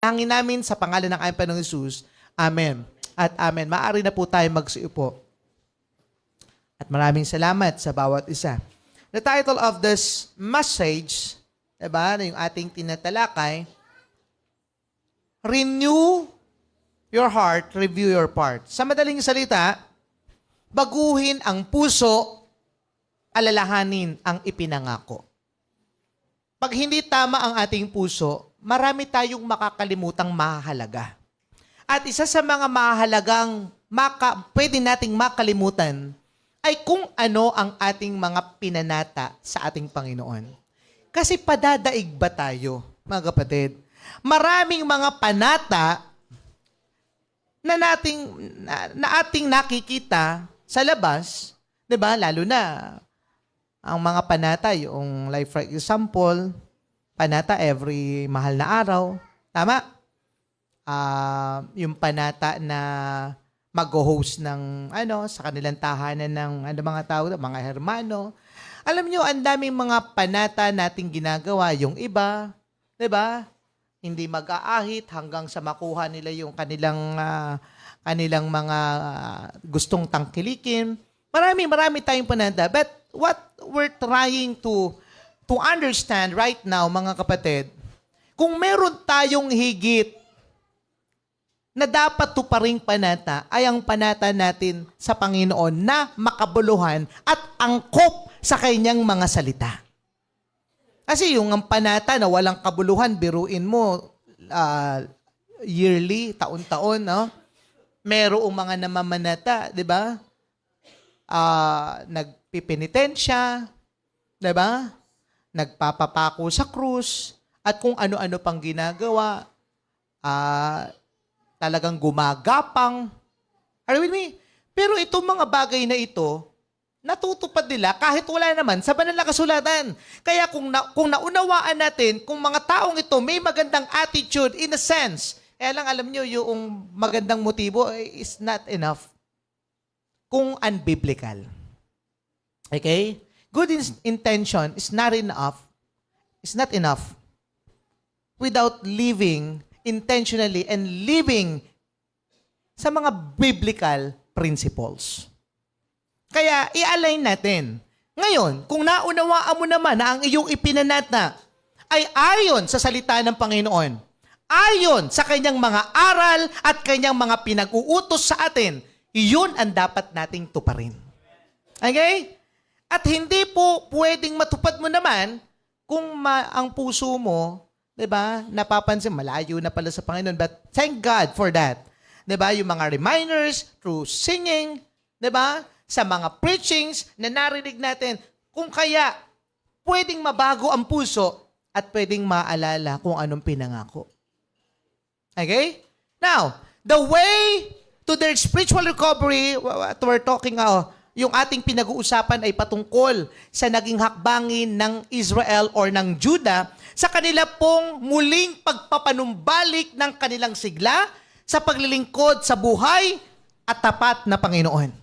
Hangin namin sa pangalan ng aming Panginoong Jesus. Amen. At amen. Maaari na po tayo magsiupo. At maraming salamat sa bawat isa. The title of this message, diba, na yung ating tinatalakay, Renew your heart, review your part. Sa madaling salita, baguhin ang puso, alalahanin ang ipinangako. Pag hindi tama ang ating puso, marami tayong makakalimutang mahalaga. At isa sa mga mahalagang pwede nating makalimutan ay kung ano ang ating mga pinanata sa ating Panginoon. Kasi padadaig ba tayo, mga kapatid? Maraming mga panata na ating nakikita sa labas, 'di ba? Lalo na ang mga panata, yung like for example, panata every mahal na araw. Tama? Yung panata na mag-host ng sa kanilang tahanan ng mga tao, mga hermano. Alam nyo, ang daming mga panata nating ginagawa. Yung iba, 'di ba? Hindi mag-aahit hanggang sa makuha nila yung kanilang mga gustong tangkilikin. Marami tayong panata. But what we're trying to understand right now, mga kapatid, kung meron tayong higit na dapat tuparing panata, ay ang panata natin sa Panginoon na makabuluhan at angkop sa kanyang mga salita. Kasi yung panata na walang kabuluhan, biruin mo, yearly, taon-taon, no? Merong mga namamanata, di ba? Nagpipinitensya, di ba? Nagpapapako sa krus, at kung ano-ano pang ginagawa, talagang gumagapang. Are you with me? Pero itong mga bagay na ito, natutupad nila kahit wala naman sa banal na kasulatan. Kaya kung naunawaan natin, kung mga taong ito may magandang attitude in a sense, kaya lang alam nyo, yung magandang motibo is not enough kung unbiblical. Okay? Good intention is not enough. It's not enough without living intentionally and living sa mga biblical principles. Kaya i-align natin. Ngayon, kung naunawaan mo naman na ang iyong ipinanata ay ayon sa salita ng Panginoon, ayon sa kanyang mga aral at kanyang mga pinag-uutos sa atin, iyon ang dapat nating tuparin. Okay? At hindi po pwedeng matupad mo naman kung ang puso mo, 'di ba? Napapansin malayo na pala sa Panginoon, but thank God for that. 'Di ba? Yung mga reminders through singing, 'di ba? Sa mga preachings na narinig natin, kung kaya pwedeng mabago ang puso at pwedeng maalala kung anong pinangako. Okay? Now, the way to their spiritual recovery, what we're talking yung ating pinag-uusapan ay patungkol sa naging hakbangin ng Israel or ng Judah sa kanila pong muling pagpapanumbalik ng kanilang sigla sa paglilingkod sa buhay at tapat na Panginoon.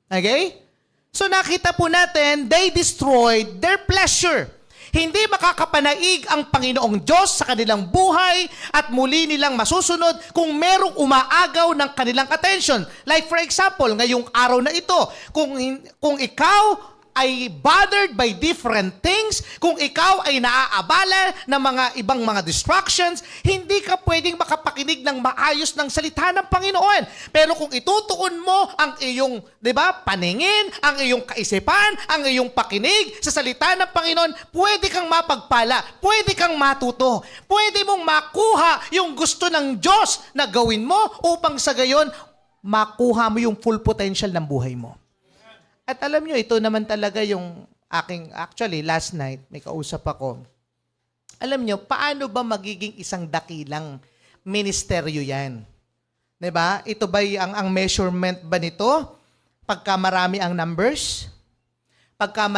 Okay? So nakita po natin, they destroyed their pleasure. Hindi makakapanaig ang Panginoong Diyos sa kanilang buhay at muli nilang masusunod kung merong umaagaw ng kanilang attention. Like for example, ngayong araw na ito, kung ikaw ay bothered by different things, kung ikaw ay naaabala ng mga ibang mga distractions, hindi ka pwedeng makapakinig ng maayos ng salita ng Panginoon. Pero kung itutuon mo ang iyong, 'di ba, paningin, ang iyong kaisipan, ang iyong pakinig sa salita ng Panginoon, pwede kang mapagpala, pwede kang matuto, pwede mong makuha yung gusto ng Diyos na gawin mo upang sa gayon makuha mo yung full potential ng buhay mo. At alam nyo, ito naman talaga yung actually, last night, may kausap ako. Alam nyo, paano ba magiging isang dakilang ministeryo yan? Diba? Ito ba ang measurement ba nito? Pagka marami ang numbers? Pagka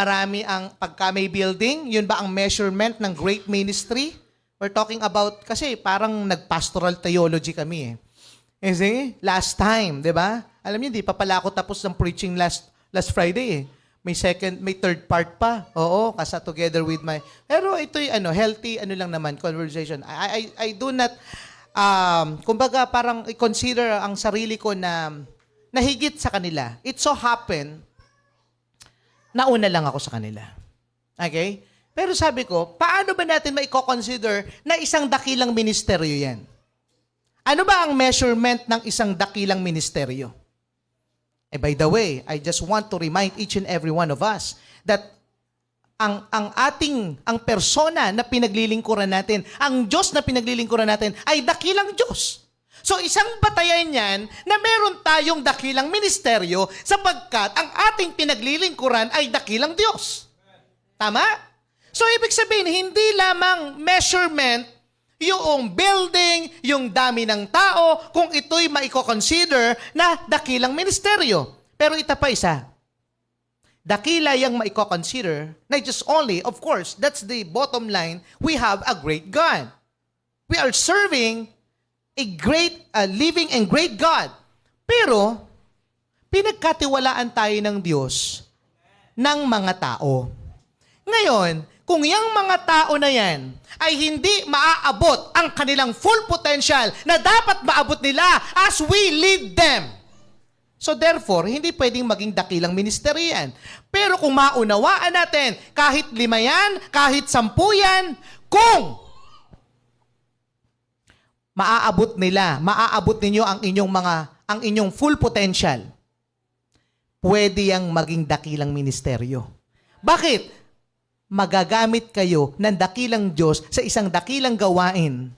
may building, yun ba ang measurement ng great ministry? We're talking about, kasi parang nag-pastoral theology kami eh. Kasi, last time, diba? Alam nyo, di pa pala ako tapos ng preaching last Friday eh. May third part pa. Oo, together with my... Pero ito'y healthy, lang naman, conversation. I do not kumbaga parang i-consider ang sarili ko na higit sa kanila. It so happen, nauna lang ako sa kanila. Okay? Pero sabi ko, paano ba natin maiko-consider na isang dakilang ministeryo yan? Ano ba ang measurement ng isang dakilang ministeryo? By the way, I just want to remind each and every one of us that ang persona na pinaglilingkuran natin, ang Diyos na pinaglilingkuran natin ay dakilang Diyos. So isang batayan yan na meron tayong dakilang ministeryo sapagkat ang ating pinaglilingkuran ay dakilang Diyos. Tama? So ibig sabihin, hindi lamang measurement yung building, yung dami ng tao, kung ito'y maiko-consider na dakilang ministeryo. Pero ito pa isa. Dakila yung maiko-consider, not just only, of course, that's the bottom line, we have a great God. We are serving a great, living and great God. Pero, pinagkatiwalaan tayo ng Diyos ng mga tao. Ngayon, kung yung mga tao na yan ay hindi maaabot ang kanilang full potential na dapat maabot nila as we lead them. So therefore, hindi pwedeng maging dakilang ministeryo yan. Pero kung maunawaan natin, kahit 5 yan, kahit 10 yan, kung maaabot ninyo ang inyong full potential, pwede yang maging dakilang ministeryo. Bakit? Magagamit kayo ng dakilang Diyos sa isang dakilang gawain.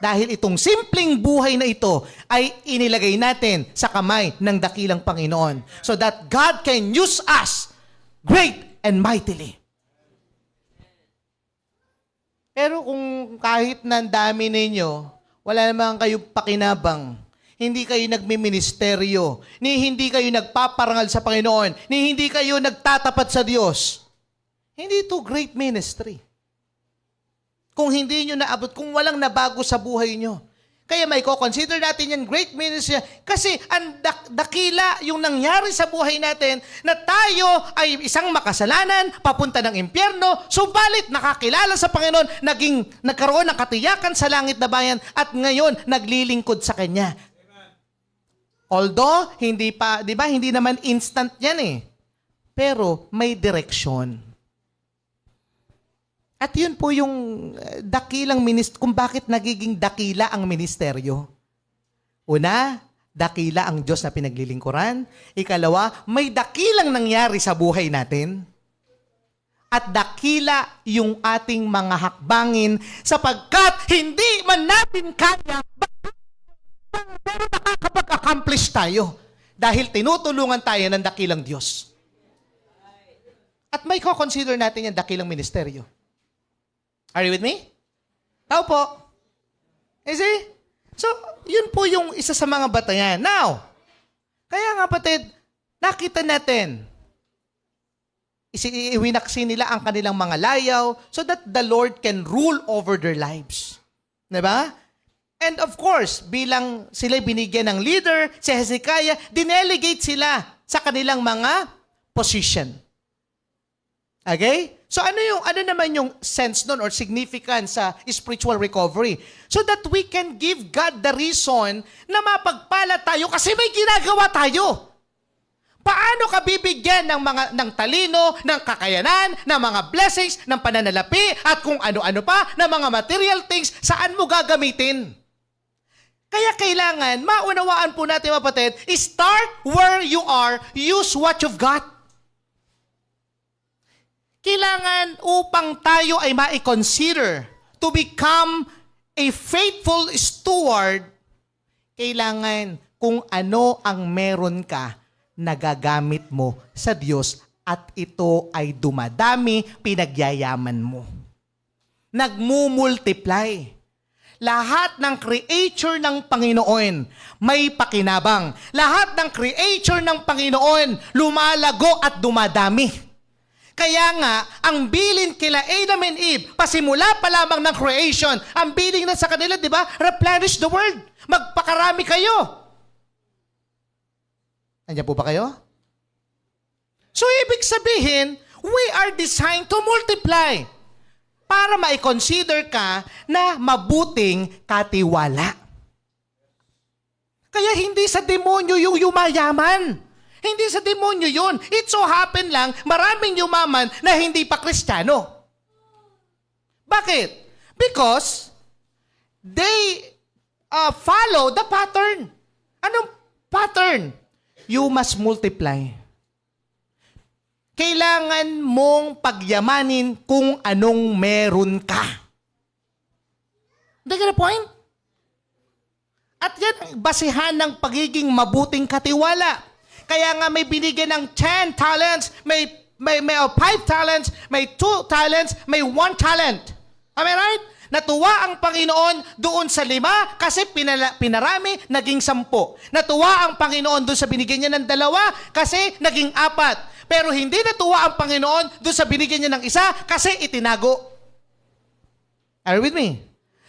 Dahil itong simpleng buhay na ito ay inilagay natin sa kamay ng dakilang Panginoon so that God can use us great and mightily. Pero kung kahit ng dami ninyo, wala naman kayo pakinabang, hindi kayo nagmiministeryo, ni hindi kayo nagpaparangal sa Panginoon, ni hindi kayo nagtatapat sa Diyos, hindi ito great ministry. Kung hindi nyo naabot, kung walang nabago sa buhay nyo. Kaya may consider natin yan great ministry kasi ang dakila yung nangyari sa buhay natin na tayo ay isang makasalanan, papunta ng impyerno, subalit nakakilala sa Panginoon, nagkaroon ng katiyakan sa langit na bayan at ngayon naglilingkod sa Kanya. Although, hindi pa, di ba, hindi naman instant yan eh. Pero may direksyon. At yun po yung dakilang kung bakit nagiging dakila ang ministeryo. Una, dakila ang Diyos na pinaglilingkuran. Ikalawa, may dakilang nangyari sa buhay natin. At dakila yung ating mga hakbangin sapagkat hindi man natin kaya, pero nakakapag-accomplish tayo dahil tinutulungan tayo ng dakilang Diyos. At may consider natin yung dakilang ministeryo. Are you with me? Tao po. See? So, yun po yung isa sa mga batayan. Now, kaya nga patid, nakita natin, iwinaksin nila ang kanilang mga layaw so that the Lord can rule over their lives. Diba? And of course, bilang sila binigyan ng leader, si Hezekiah, dinelegate sila sa kanilang mga position. Okay? So ano naman yung sense nun or significance sa spiritual recovery? So that we can give God the reason na mapagpala tayo kasi may ginagawa tayo. Paano ka bibigyan ng talino, ng kakayanan, ng mga blessings, ng pananalapi, at kung ano-ano pa, ng mga material things, saan mo gagamitin? Kaya kailangan, maunawaan po natin, kapatid, start where you are, use what you've got. Kailangan upang tayo ay ma-consider to become a faithful steward, kailangan kung ano ang meron ka, nagagamit mo sa Diyos at ito ay dumadami, pinagyayaman mo. Nagmumultiply. Lahat ng creature ng Panginoon may pakinabang. Lahat ng creature ng Panginoon lumalago at dumadami. Kaya nga, ang bilin kila Adam and Eve, pasimula pa lamang ng creation, ang bilin na sa kanila, di ba? Replenish the world. Magpakarami kayo. Nandiyan po ba kayo? So, ibig sabihin, we are designed to multiply para ma-consider ka na mabuting katiwala. Kaya hindi sa demonyo yung yumayaman. Hindi sa demonyo yun. It so happen lang, maraming yumaman na hindi pa Kristiyano. Bakit? Because they follow the pattern. Anong pattern? You must multiply. Kailangan mong pagyamanin kung anong meron ka. Do you get the point? At yan ang basihan ng pagiging mabuting katiwala. Kaya nga may binigyan ng 10 talents, may 5 talents, may 2 talents, may 1 talent. Am I right? Natuwa ang Panginoon doon sa 5 kasi pinarami, naging 10. Natuwa ang Panginoon doon sa binigyan niya ng 2 kasi naging 4. Pero hindi natuwa ang Panginoon doon sa binigyan niya ng 1 kasi itinago. Are you with me?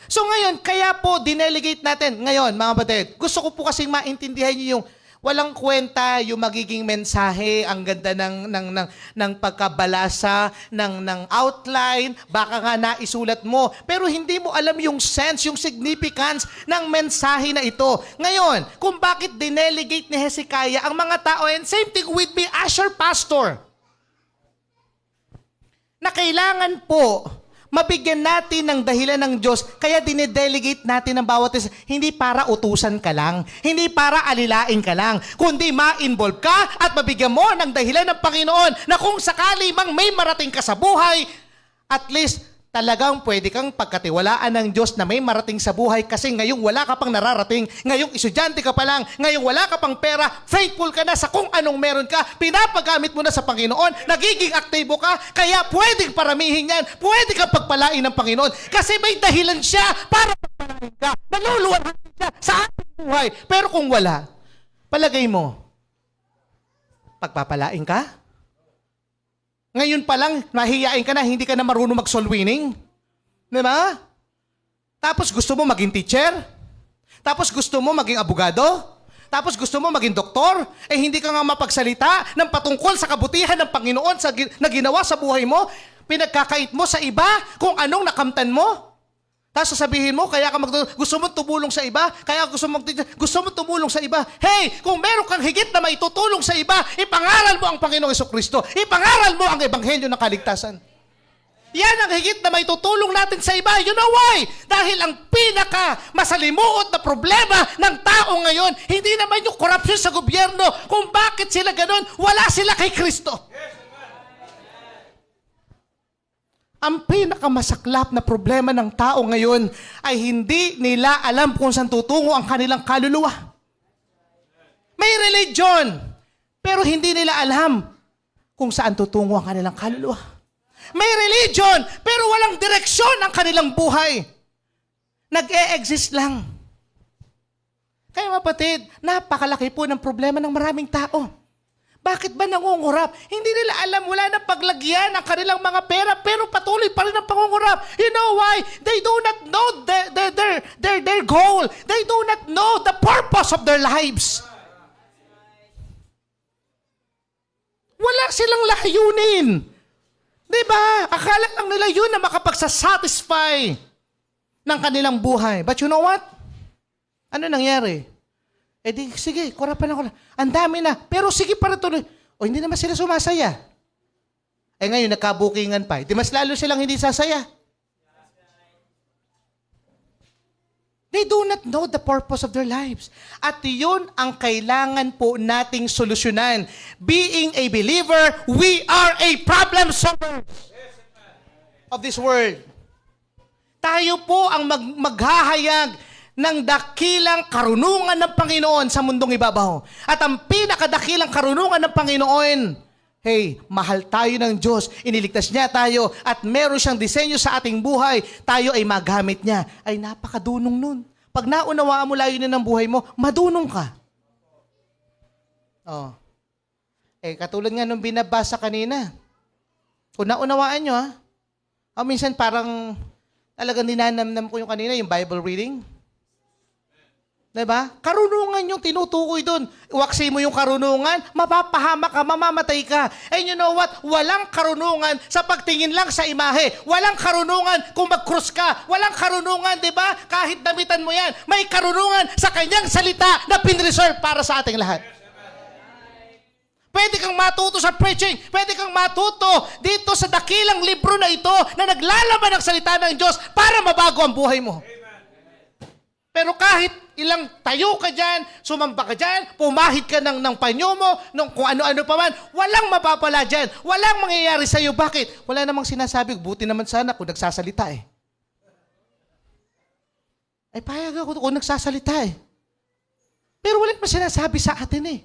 So ngayon, kaya po dinelegate natin. Ngayon, mga kapatid, gusto ko po kasing maintindihan niyo yung walang kwenta yung magiging mensahe, ang ganda ng pagkabalasa, ng outline, baka nga naisulat mo, pero hindi mo alam yung sense, yung significance ng mensahe na ito. Ngayon, kung bakit dinelegate ni Hezekiah ang mga tao, and same thing with me as your pastor, na kailangan po mabigyan natin ng dahilan ng Diyos, kaya dinedelegate natin ang bawat isa, hindi para utusan ka lang, hindi para alilain ka lang, kundi ma-involve ka at mabigyan mo ng dahilan ng Panginoon na kung sakali mang may marating ka sa buhay, at least talagang pwede kang pagkatiwalaan ng Diyos na may marating sa buhay kasi ngayong wala ka pang nararating, ngayong estudyante ka pa lang, ngayong wala ka pang pera, faithful ka na sa kung anong meron ka, pinapagamit mo na sa Panginoon, nagiging aktibo ka, kaya pwedeng paramihin yan, pwede kang pagpalain ng Panginoon kasi may dahilan siya para pagpalain ka, naluluwalhan siya sa ating buhay. Pero kung wala, palagay mo, pagpapalain ka? Ngayon pa lang, mahihiyain ka na, hindi ka na marunong mag-soul winning. Di ba? Tapos gusto mo maging teacher? Tapos gusto mo maging abogado? Tapos gusto mo maging doktor? Eh hindi ka nga mapagsalita ng patungkol sa kabutihan ng Panginoon na ginawa sa buhay mo? Pinagkakait mo sa iba kung anong nakamtan mo? Tapos sasabihin mo, kaya ka gusto mo tumulong sa iba, kaya gusto mo tumulong sa iba. Hey, kung meron kang higit na maitutulong sa iba, ipangaral mo ang Panginoong Jesucristo. Ipangaral mo ang Ebanghelyo ng kaligtasan. Yan ang higit na maitutulong natin sa iba. You know why? Dahil ang pinaka masalimuot na problema ng tao ngayon, hindi naman yung korupsyon sa gobyerno. Kung bakit sila ganun, wala sila kay Kristo. Ang pinakamasaklap na problema ng tao ngayon ay hindi nila alam kung saan tutungo ang kanilang kaluluwa. May religion, pero hindi nila alam kung saan tutungo ang kanilang kaluluwa. May religion, pero walang direksyon ang kanilang buhay. Nag-e-exist lang. Kaya kapatid, napakalaki po ng problema ng maraming tao. Bakit ba nangungurap? Hindi nila alam, wala na paglagyan ang kanilang mga pera, pero patuloy pa rin ang pangungurap. You know why? They do not know their goal. They do not know the purpose of their lives. Wala silang layunin. Diba? Akala lang nila yun na makapagsasatisfy ng kanilang buhay. But you know what? Ano nangyari? Eh di, sige, kurapan ako. Ang dami na. Pero sige para tuloy. O hindi naman sila sumasaya. Eh ngayon, nagkabukingan pa. Di mas lalo silang hindi sasaya. They do not know the purpose of their lives. At yun ang kailangan po nating solusyonan. Being a believer, we are a problem solver of this world. Tayo po ang maghahayag ng dakilang karunungan ng Panginoon sa mundong ibabaw. At ang pinakadakilang karunungan ng Panginoon, hey, mahal tayo ng Diyos, iniligtas niya tayo, at meron siyang disenyo sa ating buhay, tayo ay magamit niya. Ay napakadunong nun. Pag naunawaan mo layunin ng buhay mo, madunong ka. Oh. Eh, katulad nga nung binabasa kanina. Kung naunawaan nyo, minsan parang talagang ninanamnam ko yung kanina, yung Bible reading. Diba? Karunungan yung tinutukoy doon. Iwaksi mo yung karunungan, mapapahamak ka, mamamatay ka. And you know what? Walang karunungan sa pagtingin lang sa imahe. Walang karunungan kung mag-cross ka. Walang karunungan, di ba? Kahit damitan mo yan. May karunungan sa kanyang salita na pinreserve para sa ating lahat. Pwede kang matuto sa preaching. Pwede kang matuto dito sa dakilang libro na ito na naglalaman ng salita ng Diyos para mabago ang buhay mo. Pero kahit ilang tayo ka dyan, sumamba ka dyan, pumahid ka ng panyo mo, kung ano-ano pa man, walang mapapala dyan. Walang mangyayari sa'yo. Bakit? Wala namang sinasabi. Buti naman sana kung nagsasalita eh. Ay, payag ako kung nagsasalita eh. Pero wala naman sinasabi sa atin eh.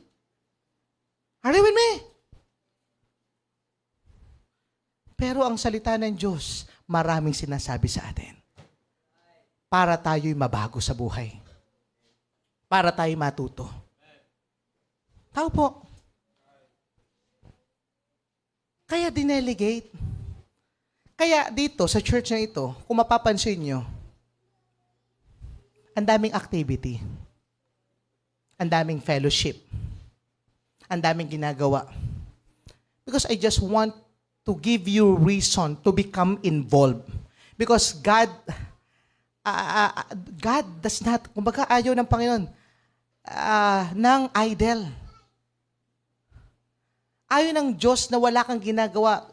Are you with me? Pero ang salita ng Diyos, maraming sinasabi sa atin. Para tayo'y mabago sa buhay. Para tayo'y matuto. Tao po. Kaya dinelegate. Kaya dito, sa church na ito, kung mapapansin nyo, ang daming activity. Ang daming fellowship. Ang daming ginagawa. Because I just want to give you reason to become involved. Because God does not, kumbaga ayaw ng Panginoon, ng idol. Ayaw ng Diyos na wala kang ginagawa.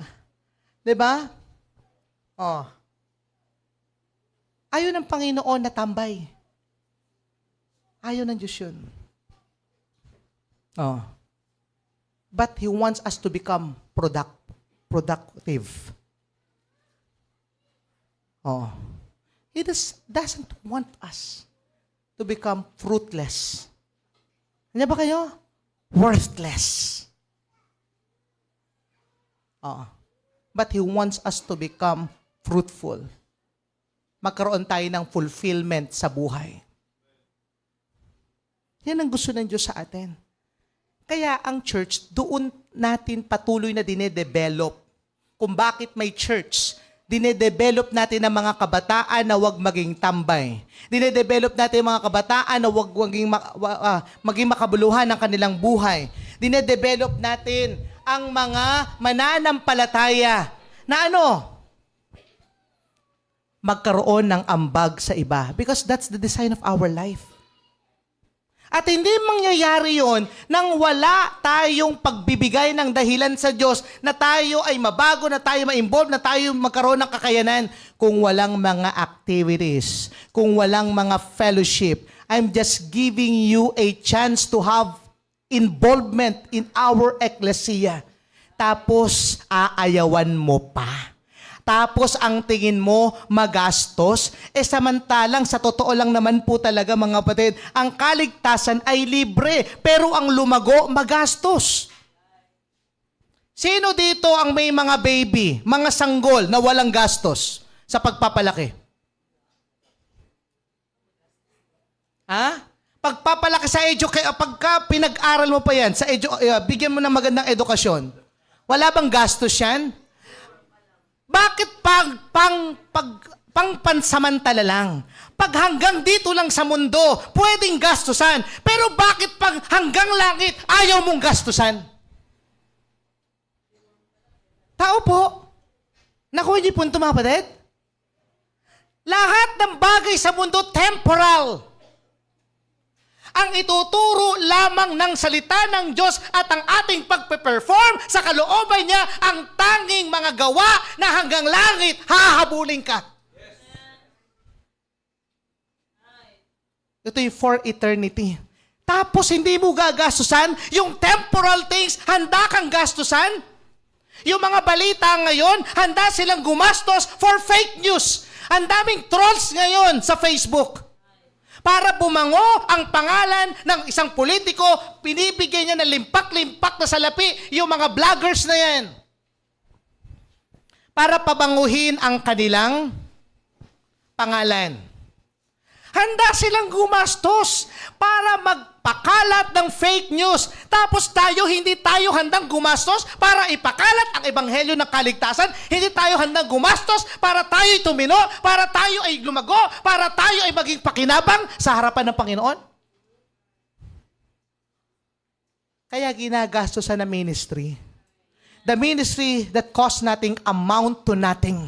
Diba? Oh. Ayaw ng Panginoon na tambay. Ayaw ng Diyos yun. Oh. But He wants us to become productive. Oh. He doesn't want us to become fruitless. Ano ba kayo? Worthless. But He wants us to become fruitful. Magkaroon tayo ng fulfillment sa buhay. Yan ang gusto ng Diyos sa atin. Kaya ang church, doon natin patuloy na dinedevelop kung bakit may church. Dinedevelop natin ang mga kabataan na huwag maging tambay. Dinedevelop natin ang mga kabataan na huwag maging makabuluhan ng kanilang buhay. Dinedevelop natin ang mga mananampalataya na magkaroon ng ambag sa iba. Because that's the design of our life. At hindi mangyayari yon nang wala tayong pagbibigay ng dahilan sa Diyos na tayo ay mabago, na tayo ma-involve, na tayo magkaroon ng kakayanan kung walang mga activities, kung walang mga fellowship. I'm just giving you a chance to have involvement in our ecclesia. Tapos, aayawan mo pa. Tapos ang tingin mo magastos, samantalang sa totoo lang naman po talaga mga kapatid, ang kaligtasan ay libre, pero ang lumago magastos. Sino dito ang may mga baby, mga sanggol na walang gastos sa pagpapalaki? Pagpapalaki sa pagka pinag-aral mo pa yan, bigyan mo ng magandang edukasyon, wala bang gastos yan? Bakit pang pansamantala lang? Pag hanggang dito lang sa mundo, pwedeng gastusan. Pero bakit pag hanggang langit, ayaw mong gastusan? Tao po. Nakuha niyo punto mga kapatid? Lahat ng bagay sa mundo temporal. Ang ituturo lamang ng salita ng Diyos at ang ating pagpe-perform sa kalooban niya ang tanging mga gawa na hanggang langit hahabulin ka. Yes. Ito yung for eternity. Tapos hindi mo gagastusan yung temporal things, handa kang gastusan. Yung mga balita ngayon, handa silang gumastos for fake news. Ang daming trolls ngayon sa Facebook. Para bumango ang pangalan ng isang politiko, pinibigyan niya ng limpak-limpak na salapi yung mga vloggers na yan. Para pabanguhin ang kanilang pangalan. Handa silang gumastos para magpakalat ng fake news. Tapos hindi tayo handang gumastos para ipakalat ang ebanghelyo ng kaligtasan. Hindi tayo handang gumastos para tayo'y tumino, para tayo ay lumago, para tayo ay maging pakinabang sa harapan ng Panginoon. Kaya ginagastosan na ministry. The ministry that costs nothing amount to nothing.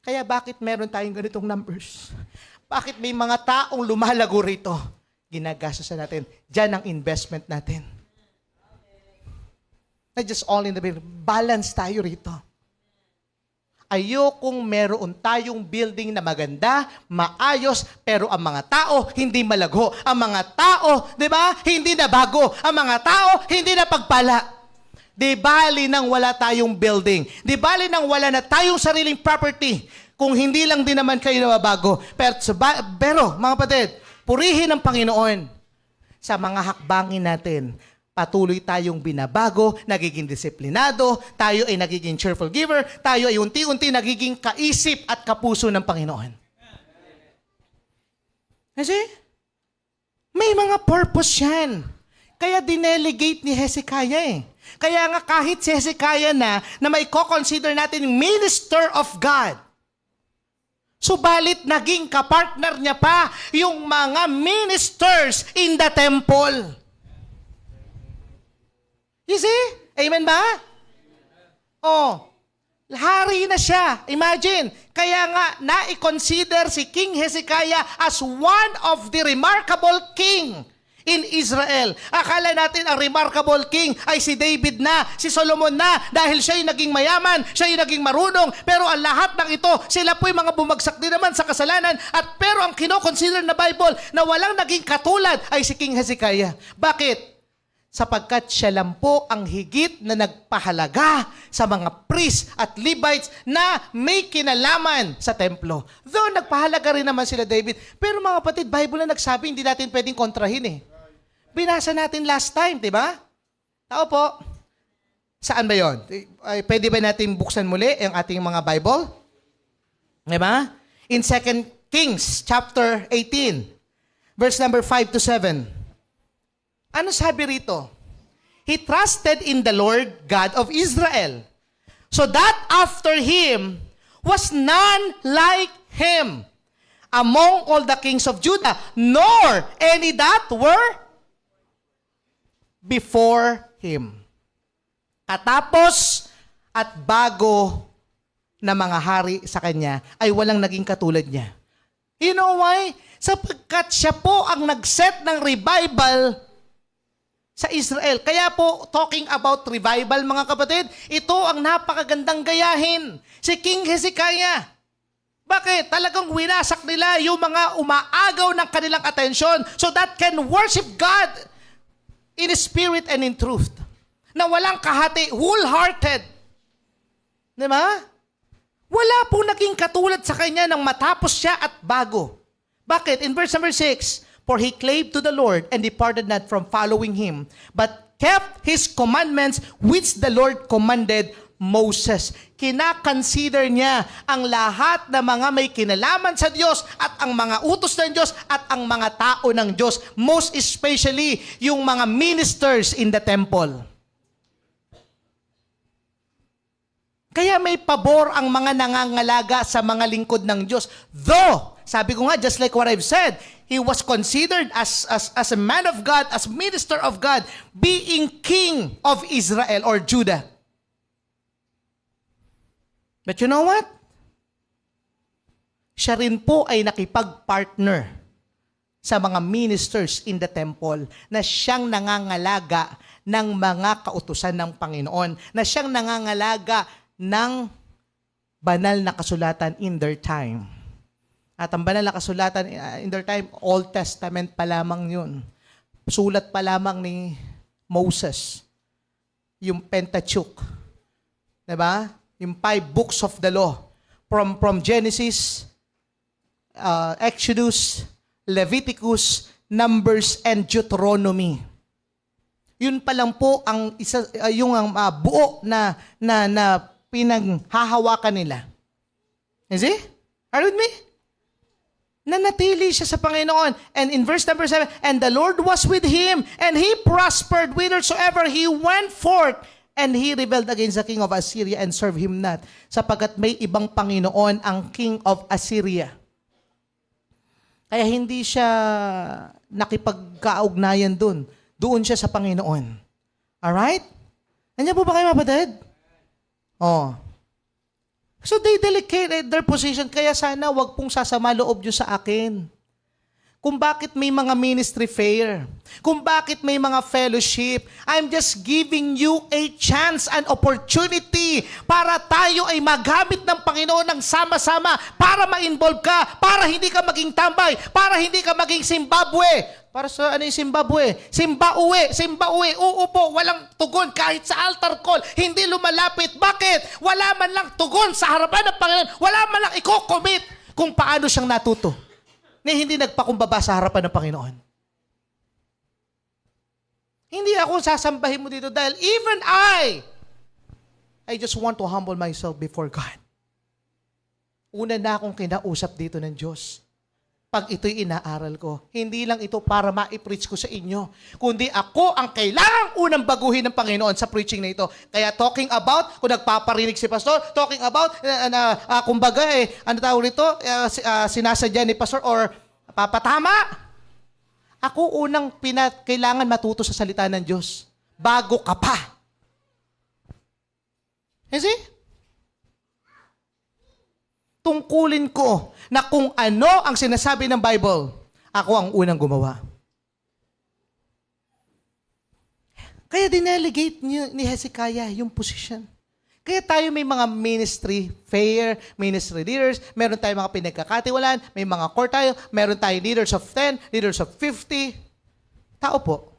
Kaya bakit meron tayong ganitong numbers? Bakit may mga taong lumalago rito? Ginagastosan natin. Diyan ang investment natin. Not just all in the building. Balance tayo rito. Ayokong meron tayong building na maganda, maayos, pero ang mga tao hindi malago. Ang mga tao, di ba, hindi na bago. Ang mga tao hindi na pagpala. Di bali nang wala tayong building. Di bali nang wala na tayong sariling property. Kung hindi lang din naman kayo nababago. Pero mga kapatid, purihin ang Panginoon sa mga hakbangin natin. Patuloy tayong binabago, nagiging disiplinado, tayo ay nagiging cheerful giver, tayo ay unti-unti nagiging kaisip at kapuso ng Panginoon. Kasi, may mga purpose yan. Kaya dinelegate ni Hezekiah eh. Kaya nga kahit si Hezekiah na may co-consider natin yung minister of God, subalit naging kapartner niya pa yung mga ministers in the temple. You see? Amen ba? Oh, hari na siya. Imagine. Kaya nga, na-consider si King Hezekiah as one of the remarkable king in Israel. Akala natin ang remarkable king ay si David na, si Solomon na, dahil siya yung naging mayaman, siya yung naging marunong. Pero ang lahat ng ito, sila po yung mga bumagsak din naman sa kasalanan. Pero ang kino-consider na Bible na walang naging katulad ay si King Hezekiah. Bakit? Sapagkat siya lang po ang higit na nagpahalaga sa mga priests at Levites na may kinalaman sa templo. Though nagpahalaga rin naman sila David, pero mga kapatid, Bible na nagsabi, hindi natin pwedeng kontrahin eh. Binasa natin last time, di ba? Tao po. Saan ba yon? Pwede ba natin buksan muli ang ating mga Bible? Di ba? In 2 Kings chapter 18, verse number 5 to 7. Ano sabi rito? He trusted in the Lord God of Israel, so that after him was none like him among all the kings of Judah, nor any that were before him. Katapos at bago na mga hari sa kanya ay walang naging katulad niya. You know why? Sapagkat siya po ang nag-set ng revival sa Israel. Kaya po, talking about revival, mga kapatid, ito ang napakagandang gayahin. Si King Hezekiah. Bakit? Talagang winasak nila yung mga umaagaw ng kanilang atensyon so that can worship God in spirit and in truth. Na walang kahati, wholehearted. Di ba? Wala po naging katulad sa kanya nang matapos siya at bago. Bakit? In verse number 6, for he clave to the Lord and departed not from following him, but kept his commandments which the Lord commanded Moses. Kina-consider niya ang lahat ng mga may kinalaman sa Diyos at ang mga utos ng Diyos at ang mga tao ng Diyos. Most especially yung mga ministers in the temple. Kaya may pabor ang mga nangangalaga sa mga lingkod ng Diyos. Though, sabi ko nga, just like what I've said, he was considered as a man of God, as minister of God, being king of Israel or Judah. But you know what? Siya rin po ay nakipag-partner sa mga ministers in the temple na siyang nangangalaga ng mga kautusan ng Panginoon, na siyang nangangalaga ng banal na kasulatan in their time. At ang banal na kasulatan in their time, Old Testament pa lamang yun. Sulat pa lamang ni Moses. Yung Pentateuch. Diba? Yung 5 books of the law. From Genesis, Exodus, Leviticus, Numbers, and Deuteronomy. Yun pa lang po ang isa, yung buo na pinaghahawakan nila. Is it? Are you with me? Nanatili siya sa Panginoon. And in verse number 7, and the Lord was with him, and he prospered whithersoever he went forth, and he rebelled against the king of Assyria and served him not, sapagkat may ibang Panginoon ang king of Assyria. Kaya hindi siya nakipagkaugnayan doon. Doon siya sa Panginoon. Alright? Nandiyan po ba kayo, kapatid? Oh. So they delicated their position, kaya sana wag pong sasama loob nyo sa akin. Kung bakit may mga ministry fair, kung bakit may mga fellowship, I'm just giving you a chance, an opportunity para tayo ay magamit ng Panginoon ng sama-sama para ma-involve ka, para hindi ka maging tambay, para hindi ka maging Zimbabwe. Para sa ano yung Zimbabwe? Zimbabwe, uupo, walang tugon kahit sa altar call, hindi lumalapit. Bakit? Wala man lang tugon sa harapan ng Panginoon, wala man lang i-commit kung paano siyang natuto. Na hindi nagpakumbaba sa harapan ng Panginoon. Hindi ako sasambahin mo dito dahil even I just want to humble myself before God. Una na akong kinausap dito ng Diyos. Pag ito'y inaaral ko, hindi lang ito para ma-preach ko sa inyo, kundi ako ang kailangang unang baguhin ng Panginoon sa preaching na ito. Kaya talking about, kung nagpaparinig si Pastor, talking about, kumbaga ano tawag nito, sinasadya ni Pastor or papatama. Ako unang kailangan matuto sa salita ng Diyos bago ka pa. You see? Tungkulin ko na kung ano ang sinasabi ng Bible, ako ang unang gumawa. Kaya dinelegate ni Hezekiah yung position. Kaya tayo may mga ministry fair, ministry leaders, meron tayong mga pinagkakatiwalaan, may mga core tayo, meron tayong leaders of 10, leaders of 50. Tao po.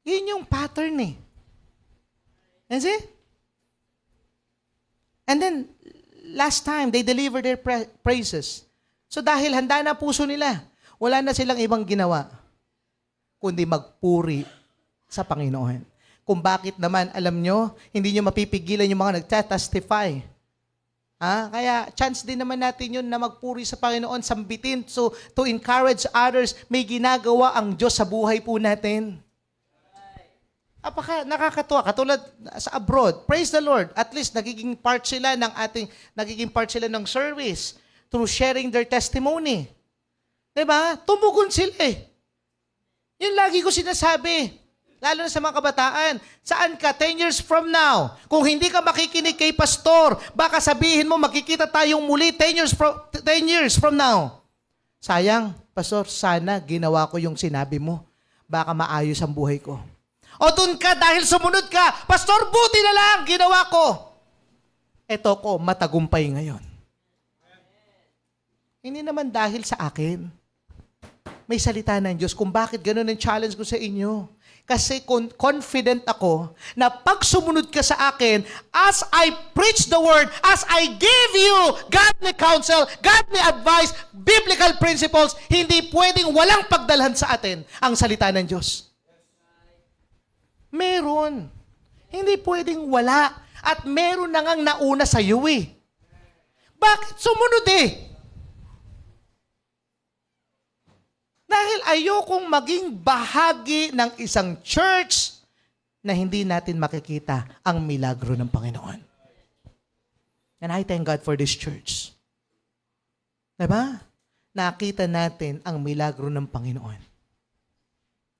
Yun yung pattern eh. You see? And then, last time, they delivered their praises. So dahil handa na puso nila, wala na silang ibang ginawa, kundi magpuri sa Panginoon. Kung bakit naman, alam nyo, hindi nyo mapipigilan yung mga nagtatestify. Kaya chance din naman natin yun na magpuri sa Panginoon, sambitin, so to encourage others, may ginagawa ang Diyos sa buhay po natin. Nakakatuwa. Katulad sa abroad, praise the Lord, at least nagiging part sila ng service through sharing their testimony. Diba? Tumugon sila eh. Yun lagi ko sinasabi. Lalo na sa mga kabataan. Saan ka 10 years from now? Kung hindi ka makikinig kay pastor, baka sabihin mo makikita tayong muli 10 years from now. Sayang, pastor, sana ginawa ko yung sinabi mo. Baka maayos ang buhay ko. O dun ka dahil sumunod ka, pastor, buti na lang, ginawa ko. Eto ko, matagumpay ngayon. Hindi naman dahil sa akin. May salita ng Diyos kung bakit ganun ang challenge ko sa inyo. Kasi confident ako na pag sumunod ka sa akin, as I preach the word, as I give you godly counsel, godly advice, biblical principles, hindi pwedeng walang pagdalhan sa atin ang salita ng Diyos. Meron. Hindi pwedeng wala. At meron na ngang nauna sa iyo eh. Bakit sumunod eh? Dahil ayokong maging bahagi ng isang church na hindi natin makikita ang milagro ng Panginoon. And I thank God for this church. Diba? Nakita natin ang milagro ng Panginoon.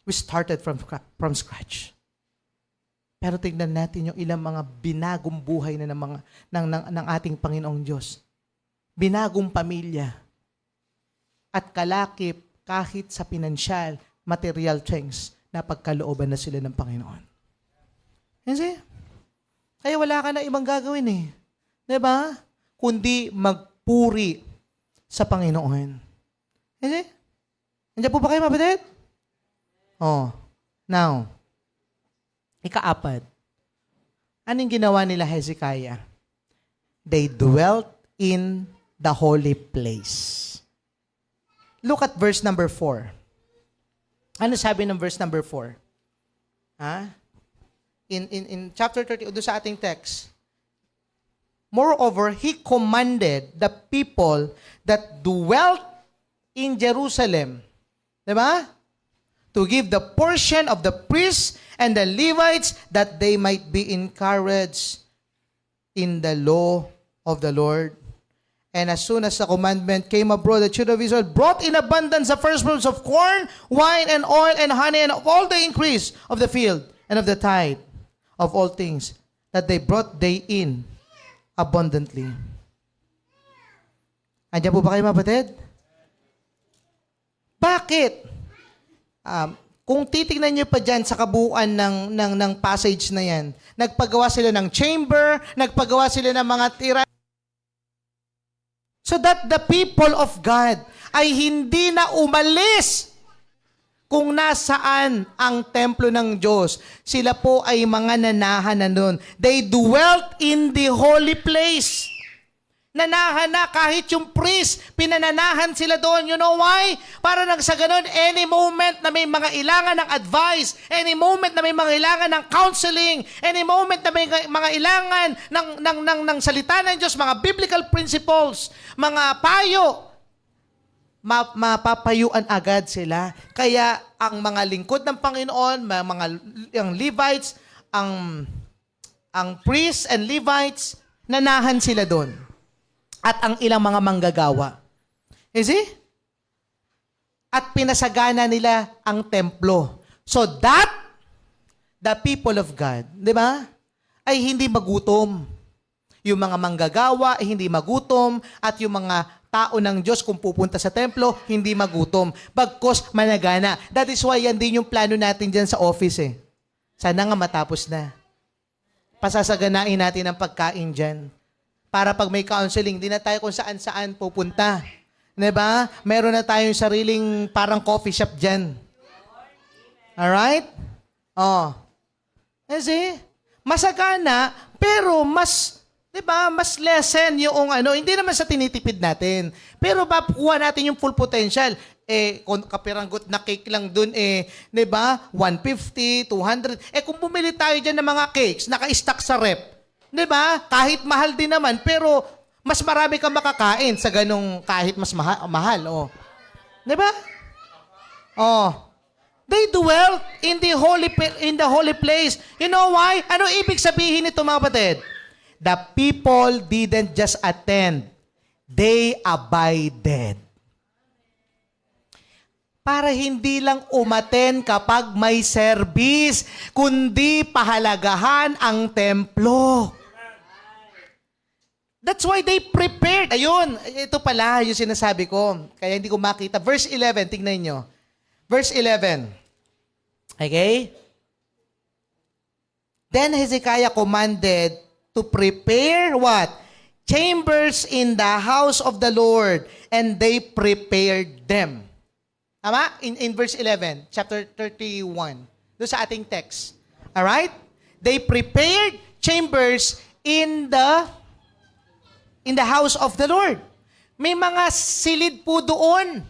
We started from scratch. Pero tingnan natin yung ilang mga binagong buhay na ng ating Panginoong Diyos. Binagong pamilya. At kalakip kahit sa pinansyal, material things na pagkalooban na sila ng Panginoon. Kasi, kaya wala ka na ibang gagawin eh. Diba? Kundi magpuri sa Panginoon. Kasi, nandiyan po ba kayo, mabitid? Now, ika-apat, anong ginawa nila Hezekiah? They dwelt in the holy place. Look at verse number 4. Ano sabi ng verse number 4? In chapter 30, doon sa ating text. Moreover, he commanded the people that dwelt in Jerusalem. Diba? To give the portion of the priests and the Levites that they might be encouraged in the law of the Lord And as soon as the commandment came abroad, the children of Israel brought in abundance the first fruits of corn, wine, and oil, and honey, and of all the increase of the field, and of the tithe of all things that they brought they in abundantly. Andiyan po ba kayo, mga kapatid? Bakit? Kung titignan niyo pa dyan sa kabuuan ng passage na yan, nagpagawa sila ng chamber, nagpagawa sila ng mga tira, so that the people of God ay hindi na umalis kung nasaan ang templo ng Diyos. Sila po ay mga nanahan na doon. They dwelt in the holy place. Nanahan na kahit yung priest, pinananahan sila doon. You know why? Para nang sa ganun, any moment na may mga ilangan ng advice, any moment na may mga ilangan ng counseling, any moment na may mga ilangan ng salita ng Diyos, mga biblical principles, mga payo, mapapayuan agad sila. Kaya ang mga lingkod ng Panginoon, ang Levites, ang priests and Levites, nanahan sila doon. At ang ilang mga manggagawa. You see? At pinasagana nila ang templo. So that the people of God, di ba, ay hindi magutom. Yung mga manggagawa ay hindi magutom at yung mga tao ng Diyos kung pupunta sa templo, hindi magutom. Bagkos managana. That is why yan din yung plano natin dyan sa office eh. Sana nga matapos na. Pasasaganain natin ang pagkain dyan. Para pag may counseling, di na tayo kung saan-saan pupunta. Diba? Meron na tayong sariling parang coffee shop dyan. Alright? Oh. Kasi, masagana, pero mas, diba, mas lessen yung hindi naman sa tinitipid natin. Pero mapukuha natin yung full potential. Kung kapiranggot na cake lang dun, diba, 150, 200. Kung bumili tayo dyan ng mga cakes, naka-stack sa rep, diba? Kahit mahal din naman, pero mas marami kang makakain sa ganong kahit mas mahal. Oh. Diba? Oh. They dwelt in the holy place. You know why? Ano ibig sabihin nito, mga kapatid? The people didn't just attend. They abided. Para hindi lang umaten kapag may service, kundi pahalagahan ang templo. That's why they prepared. Ayun, ito pala yung sinasabi ko. Kaya hindi ko makita. Verse 11, tingnan nyo. Verse 11. Okay? Then Hezekiah commanded to prepare what? Chambers in the house of the Lord. And they prepared them. Tama? In verse 11, chapter 31. Doon sa ating text. Alright? They prepared chambers in the house of the Lord. May mga silid po doon.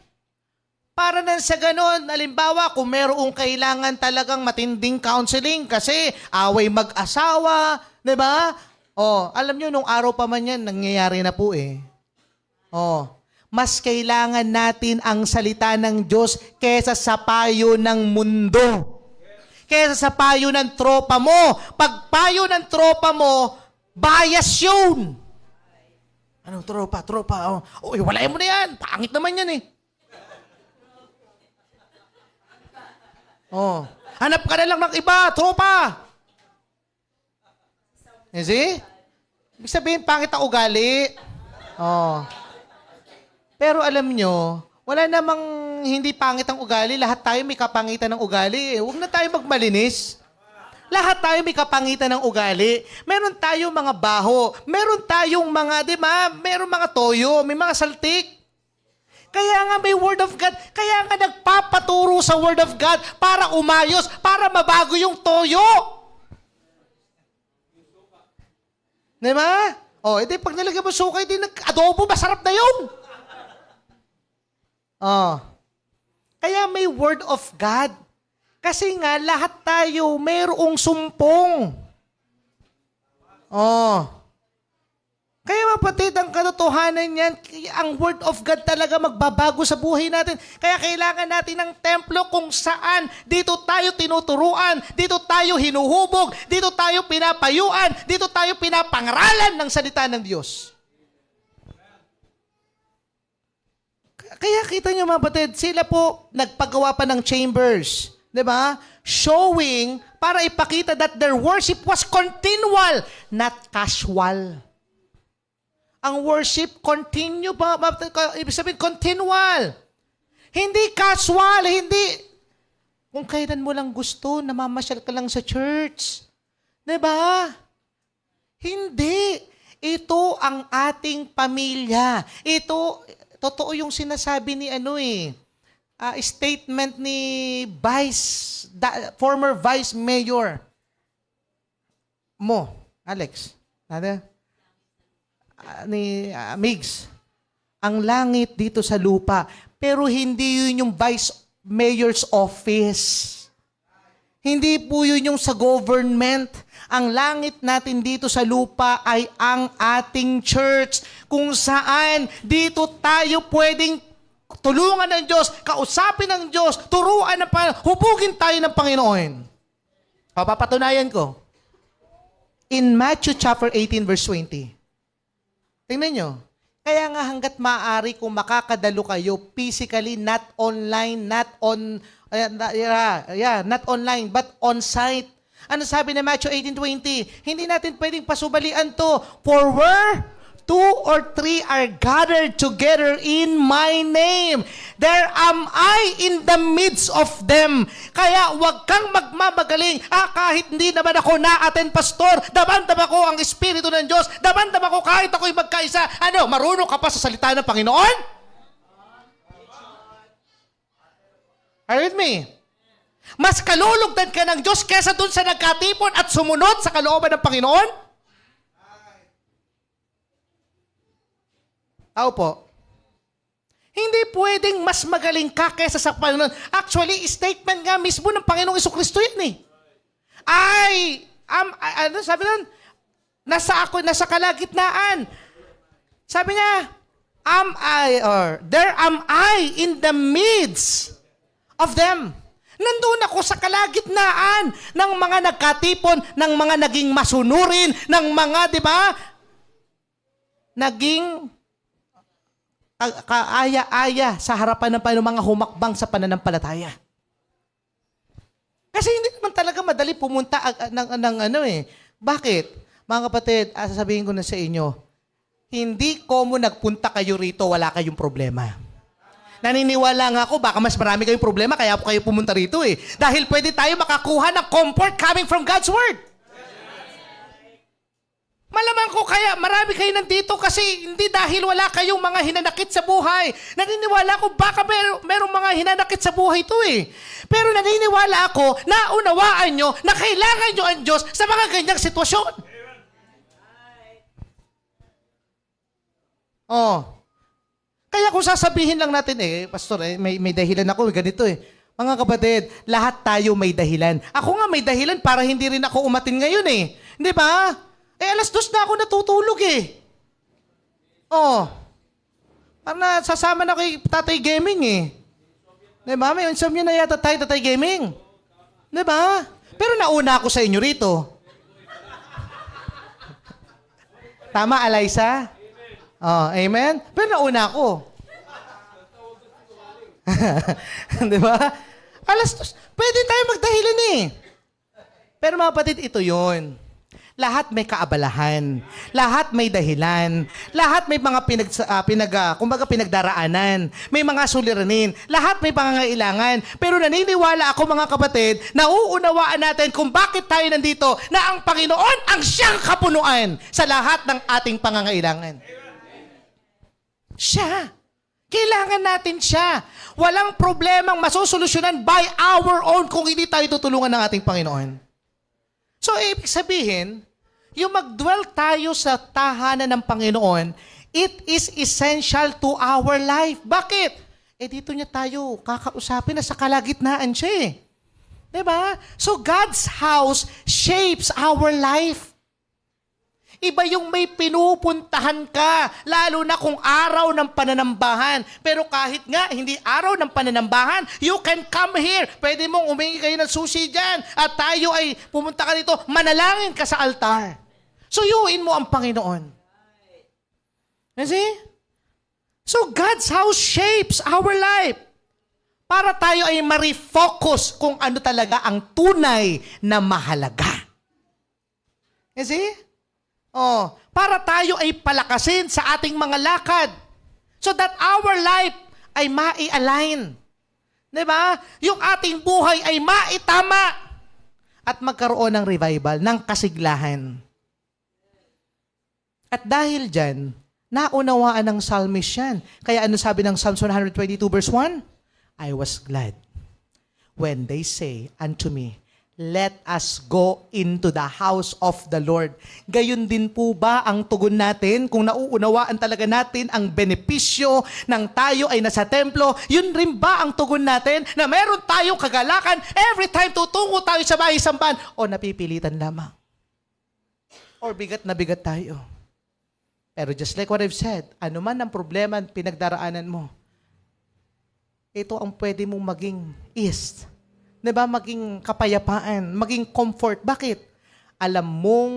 Para na sa ganon, halimbawa, kung mayroong kailangan talagang matinding counseling kasi away mag-asawa, di ba? Alam nyo, nung araw pa man yan, nangyayari na po eh. Mas kailangan natin ang salita ng Diyos kesa sa payo ng mundo. Kesa sa payo ng tropa mo. Pag payo ng tropa mo, bias yun. Ano, tropa? Walain mo na yan. Pangit naman yan eh. Hanap ka na lang ng iba, tropa. You see? Ibig sabihin, pangit ang ugali. Pero alam nyo, wala namang hindi pangit ang ugali. Lahat tayo may kapangitan ng ugali. Huwag na tayo magmalinis. Lahat tayo may kapangitan ng ugali. Meron tayong mga baho. Meron tayong mga, di ba? Meron mga toyo. May mga saltik. Kaya nga may Word of God. Kaya nga nagpapaturo sa Word of God para umayos, para mabago yung toyo. Di ba? Edi pag nilagyan mo suka, edi nag-adobo, masarap na yun. Kaya may Word of God. Kasi nga, lahat tayo mayroong sumpong. Kaya mapatid, ang katotohanan yan, ang Word of God talaga magbabago sa buhay natin. Kaya kailangan natin ng templo kung saan dito tayo tinuturuan, dito tayo hinuhubog, dito tayo pinapayuan, dito tayo pinapangaralan ng salita ng Diyos. Kaya kita nyo mga batid, sila po nagpagawa pa ng chambers. 'Di ba? Showing para ipakita that their worship was continual, not casual. Ang worship continue pa, ibig sabihin continual. Hindi casual, hindi kung kailan mo lang gusto, namamasyal ka lang sa church. 'Di ba? Hindi. Ito ang ating pamilya. Ito, totoo yung sinasabi ni statement ni former Vice Mayor Alex. Ni Migs. Ang langit dito sa lupa. Pero hindi yun yung Vice Mayor's office. Hindi po yun yung sa government. Ang langit natin dito sa lupa ay ang ating church kung saan dito tayo pwedeng tulungan ng Diyos, kausapin ng Diyos, turuan ng Panginoon, hubugin tayo ng Panginoon. Papatunayan ko. In Matthew chapter 18 verse 20. Tingnan nyo. Kaya nga hanggat maaari kung makakadalo kayo physically, not online, not online, but on-site. Ano sabi na Matthew 18:20? Hindi natin pwedeng pasubalian to. For where 2 or 3 are gathered together in my name, there am I in the midst of them. Kaya huwag kang magmamagaling. Kahit hindi naman ako na-attend, pastor, damandam ako ang Espiritu ng Diyos. Damandam ako kahit ako'y magkaisa. Marunong ka pa sa salita ng Panginoon? Are you with me? Mas kalulugdan ka ng Diyos kesa dun sa nagkatipon at sumunod sa kalooban ng Panginoon? Tao po. Hindi pwedeng mas magaling ka kesa sa Panginoon. Actually, statement nga mismo ng Panginoong Jesucristo yan sabi nun? Nasa kalagitnaan. Sabi niya, there am I in the midst of them. Nandun ako sa kalagitnaan ng mga nagkatipon, ng mga naging masunurin, ng mga, di ba, naging kaaya-aya sa harapan ng Panginoon, mga humakbang sa pananampalataya. Kasi hindi naman talaga madali pumunta Bakit? Mga kapatid, sasabihin ko na sa inyo, hindi common nagpunta kayo rito, wala kayong problema. Naniniwala nga ako, baka mas marami kayong problema, kaya po kayo pumunta rito Dahil pwede tayo makakuha ng comfort coming from God's Word. Malamang ko kaya marami kayo nandito kasi hindi dahil wala kayong mga hinanakit sa buhay. Naniniwala ako, baka merong mga hinanakit sa buhay ito Pero naniniwala ako, naunawaan nyo na kailangan nyo ang Diyos sa mga ganyang sitwasyon. Kaya kung sasabihin lang natin, pastor, may dahilan ako, ganito Mga kapatid, lahat tayo may dahilan. Ako nga may dahilan para hindi rin ako umatin ngayon Hindi ba? 2:00 na ako natutulog Parang sasama na kay Tatay Gaming Di ba? May insomnia na yata tayo, Tatay Gaming. Di ba? Pero nauna ako sa inyo rito. Tama, Eliza? Amen? Pero nauna ako. Di ba? 2:00. Pwede tayo magdahilan Pero mga kapatid, ito yun. Lahat may kaabalahan. Lahat may dahilan. Lahat may mga pinagdaraanan. May mga suliranin. Lahat may pangangailangan. Pero naniniwala ako mga kapatid, nauunawaan natin kung bakit tayo nandito na ang Panginoon ang siyang kapunuan sa lahat ng ating pangangailangan. Siya. Kailangan natin siya. Walang problemang masusolusyonan by our own kung hindi tayo tutulungan ng ating Panginoon. So, ibig sabihin, yung mag-dwell tayo sa tahanan ng Panginoon, it is essential to our life. Bakit? Dito niya tayo kakausapin na sa kalagitnaan siya Diba? So, God's house shapes our life. Iba yung may pinupuntahan ka, lalo na kung araw ng pananambahan. Pero kahit nga, hindi araw ng pananambahan, you can come here. Pwede mong umingi kayo ng sushi dyan. At tayo ay pumunta ka dito, manalangin ka sa altar. Suyuin mo ang Panginoon. You see? So God's house shapes our life para tayo ay ma-refocus kung ano talaga ang tunay na mahalaga. You see? Oh, para tayo ay palakasin sa ating mga lakad so that our life ay mai-align. Diba? Yung ating buhay ay maitama at magkaroon ng revival, ng kasiglahan. At dahil dyan, naunawaan ng psalmist yan. Kaya ano sabi ng Psalms 122 verse 1? I was glad when they say unto me, let us go into the house of the Lord. Gayon din po ba ang tugon natin kung nauunawaan talaga natin ang benepisyo ng tayo ay nasa templo? Yun rin ba ang tugon natin na meron tayong kagalakan every time tutungo tayo sa bahay sambahan o napipilitan lamang? Or bigat na bigat tayo? Pero just like what I've said, ano man ang problema at pinagdaraanan mo, ito ang pwede mong maging ease. Diba? Maging kapayapaan, maging comfort. Bakit? Alam mong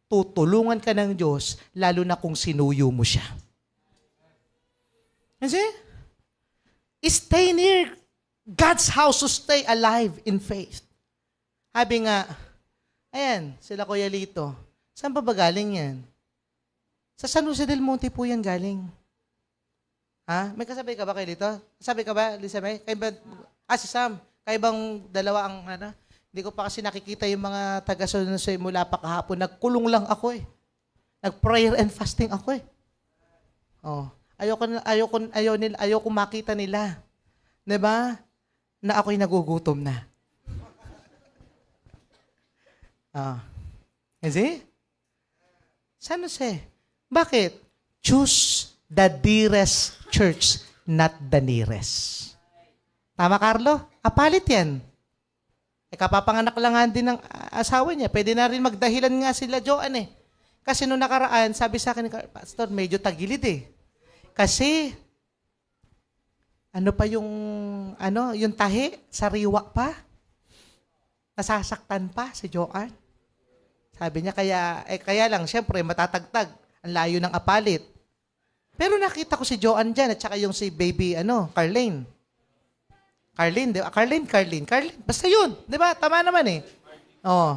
tutulungan ka ng Diyos, lalo na kung sinuyo mo siya. Kasi, stay near God's house to stay alive in faith. Sabi nga, ayan, sila Kuya Lito, saan pa ba galing yan? Sa San Jose del Monte po yan galing. Ha? May kasabay ka ba kayo dito? Kasabay ka ba, Lisa May? Si Sam. Kaibang dalawa ang hindi ko pa kasi nakikita yung mga taga-sunod sa mula pa kahapon. Nagkulong lang ako eh. Nag-prayer and fasting ako eh. Oh, ayoko makita nila. 'Di ba? Na ako'y nagugutom na. Kasi? San Jose? Bakit? Choose the dearest church, not the nearest. Tama, Carlo? Apalit yan. Kapapanganak lang nga din ng asawa niya. Pwede na rin magdahilan nga sila, Joan eh. Kasi nung nakaraan, sabi sa akin ni Pastor, medyo tagilid eh. Kasi, yung tahi, sariwa pa. Nasasaktan pa si Joan. Sabi niya, kaya lang, syempre, matatagtag. Ang layo ng apalit. Pero nakita ko si Joan dyan at saka yung si baby, Carlene. Carlene, di ba? Carlene. Basta yun. Di ba? Tama naman eh. Oh.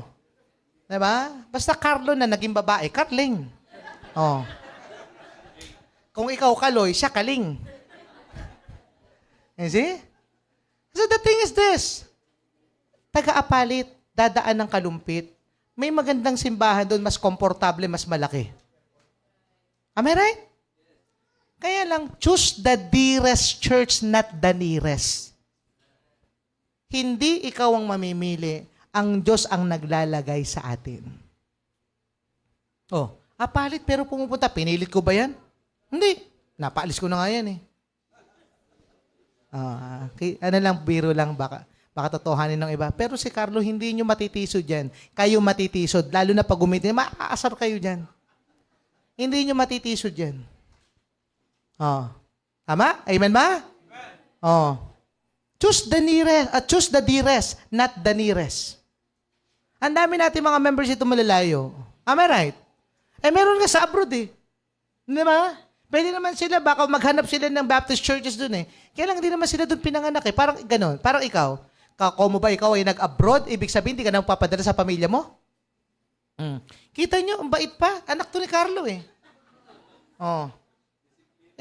Di ba? Basta Carlo na naging babae. Carlene. Oh. Kung ikaw Kaloy, siya Kaling. You see? So the thing is this. Taga-apalit, dadaan ng kalumpit. May magandang simbahan doon, mas komportable, mas malaki. Am I right? Kaya lang, choose the dearest church, not the nearest. Hindi ikaw ang mamimili, ang Diyos ang naglalagay sa atin. Oh, apalit pero pumupunta, pinilit ko ba yan? Hindi. Napaalis ko na nga yan eh. Biro lang baka totohanin ng iba. Pero si Carlo, hindi nyo matitisod yan. Kayo matitisod, lalo na pag umitin, maaasar kayo dyan. Hindi nyo matitisod yan. Oh. Tama? Amen ba? Oh. Choose the dearest, not the nearest. Ang dami natin mga members ito malalayo. Am I right? Meron nga sa abroad eh. Di ba? Pwede naman sila, baka maghanap sila ng Baptist churches dun eh. Kaya lang hindi naman sila dun pinanganak eh. Parang ganon. Parang ikaw. Kako mo ba ikaw ay nag-abroad? Ibig sabihin, hindi ka nang papadala sa pamilya mo? Kita nyo, ang bait pa. Anak to ni Carlo eh. Oh.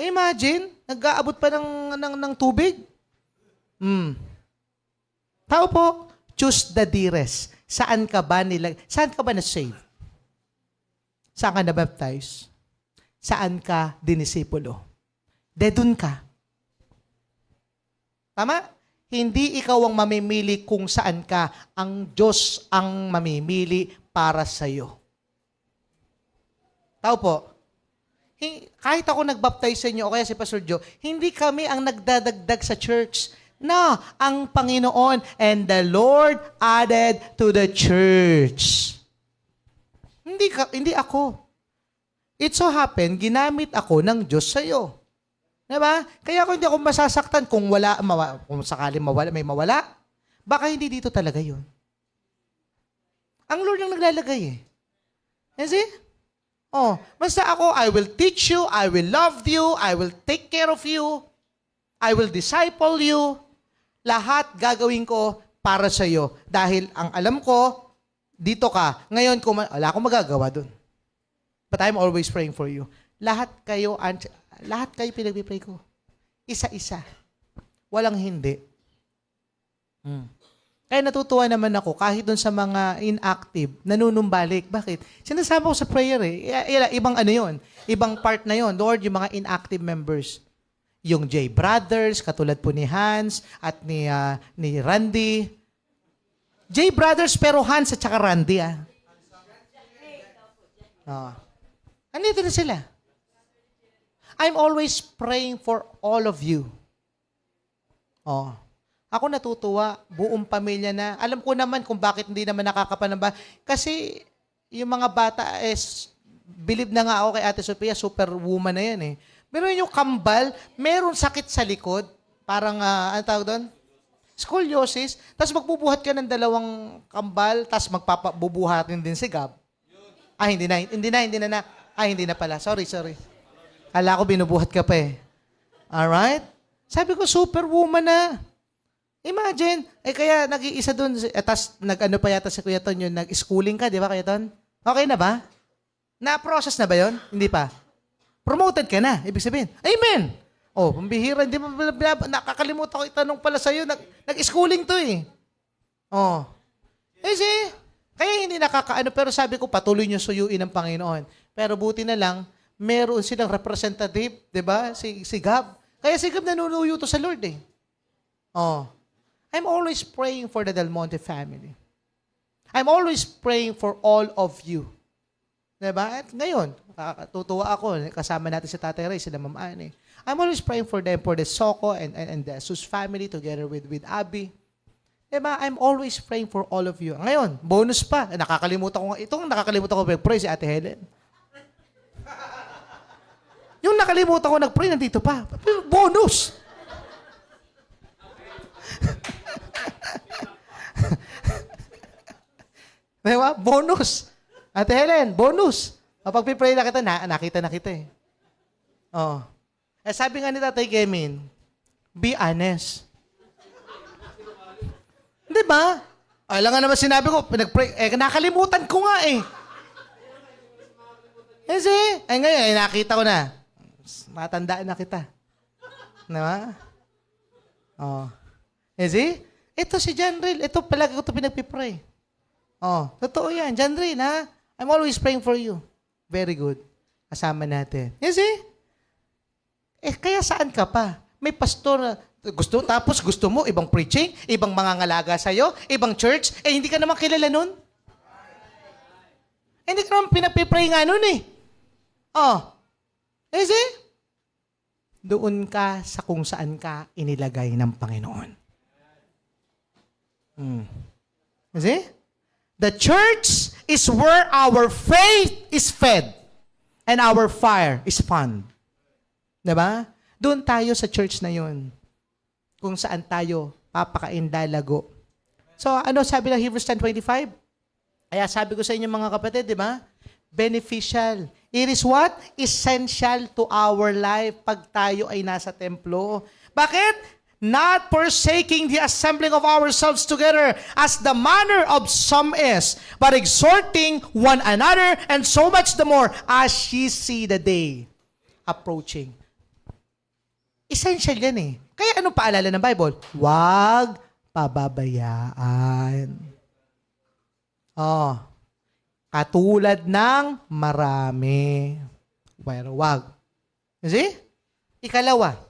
Imagine, nag-aabot pa ng tubig. Tao po, choose the dearest. Saan ka ba na-save? Saan ka na-baptize? Saan ka dinisipulo? Dun ka. Tama? Hindi ikaw ang mamimili kung saan ka. Ang Diyos ang mamimili para sa'yo. Tao po, kahit ako nag-baptize sa inyo o kaya si Pastor Joe, hindi kami ang nagdadagdag sa church. No, ang Panginoon and the Lord added to the church. Hindi ako. It so happened, ginamit ako ng Diyos sa iyo. Diba? Kaya hindi ako masasaktan kung sakali may mawala. Baka hindi dito talaga yun. Ang Lord ang naglalagay eh. You see? Basta ako, I will teach you, I will love you, I will take care of you, I will disciple you. Lahat gagawin ko para sa iyo. Dahil ang alam ko, dito ka. Ngayon, wala akong magagawa dun. But I'm always praying for you. Lahat kayo pinagpipray ko. Isa-isa. Walang hindi. Kaya natutuwa naman ako kahit doon sa mga inactive, nanunumbalik. Bakit? Sinasama ko sa prayer Ibang yun. Ibang part na yun. Lord, yung mga inactive members. Yung J Brothers, katulad po ni Hans at ni Randy. J Brothers pero Hans at saka Randy. Andito na sila. I'm always praying for all of you. Ako natutuwa, buong pamilya na. Alam ko naman kung bakit hindi naman nakakapanamba. Kasi yung mga bata believe na nga ako kay Ate Sophia, superwoman na yan Pero yung kambal, meron sakit sa likod. Parang, ano tawag doon? Scoliosis. Tapos magbubuhat ka ng 2 kambal, tapos magpapabubuhatin din si Gab. Hindi na pala. Sorry. Kala ko binubuhat ka pa Alright? Sabi ko, superwoman na. Imagine, kaya nag-iisa doon, tapos nag-ano pa yata si Kuya Ton yun, nag-schooling ka, di ba Kuya Ton? Okay na ba? Na-process na ba yun? Hindi pa. Promoted ka na, ibig sabihin. Amen! Pambihira, hindi mo, nakakalimutan ko itanong pala sa'yo, nag-schooling to kaya hindi nakakaano, pero sabi ko, patuloy niyo suyuin ng Panginoon. Pero buti na lang, meron silang representative, di ba? Si Gab. Kaya si Gab nanunuyo to sa Lord I'm always praying for the Del Monte family. I'm always praying for all of you. Diba? At ngayon, tutuwa ako, kasama natin si Tatay Ray, sila Ma'am Annie. I'm always praying for them, for the Soko and the Sus family together with Abby. Diba? I'm always praying for all of you. Ngayon, bonus pa. Nakakalimutan ko pray si Ate Helen. Yung nakalimutan ko nag-pray, nandito pa. Bonus! Diba? Bonus. Ate Helen, bonus. Kapag pipray na kita, nakita na kita sabi nga ni Tatay Kemin, be honest. Diba? Alam nga naman sinabi ko, pinag-pray, nakalimutan ko nga ngayon, nakita ko na. Matandaan na kita. Diba? Ito si Janril. Ito palagi ko ito pinagpipray. Totoo yan. Janril, I'm always praying for you. Very good. Kasama natin. Kaya saan ka pa? May pastor na gusto mo ibang preaching, ibang mga ngalaga sa'yo, ibang church, hindi ka naman kilala nun. Hindi ka naman pinagpipray nga nun Doon ka sa kung saan ka inilagay ng Panginoon. The church is where our faith is fed and our fire is fanned. Diba? Doon tayo sa church na yun. Kung saan tayo papakain lalago. So, ano sabi ng Hebrews 10:25? Kaya sabi ko sa inyo mga kapatid, di ba? Beneficial. It is what? Essential to our life pag tayo ay nasa templo. Bakit? Not forsaking the assembling of ourselves together as the manner of some is, but exhorting one another, and so much the more as ye see the day approaching. Essential yan Kaya anong paalala ng Bible? Huwag pababayaan. Katulad ng marami. Pero wag. You see? Ikalawa,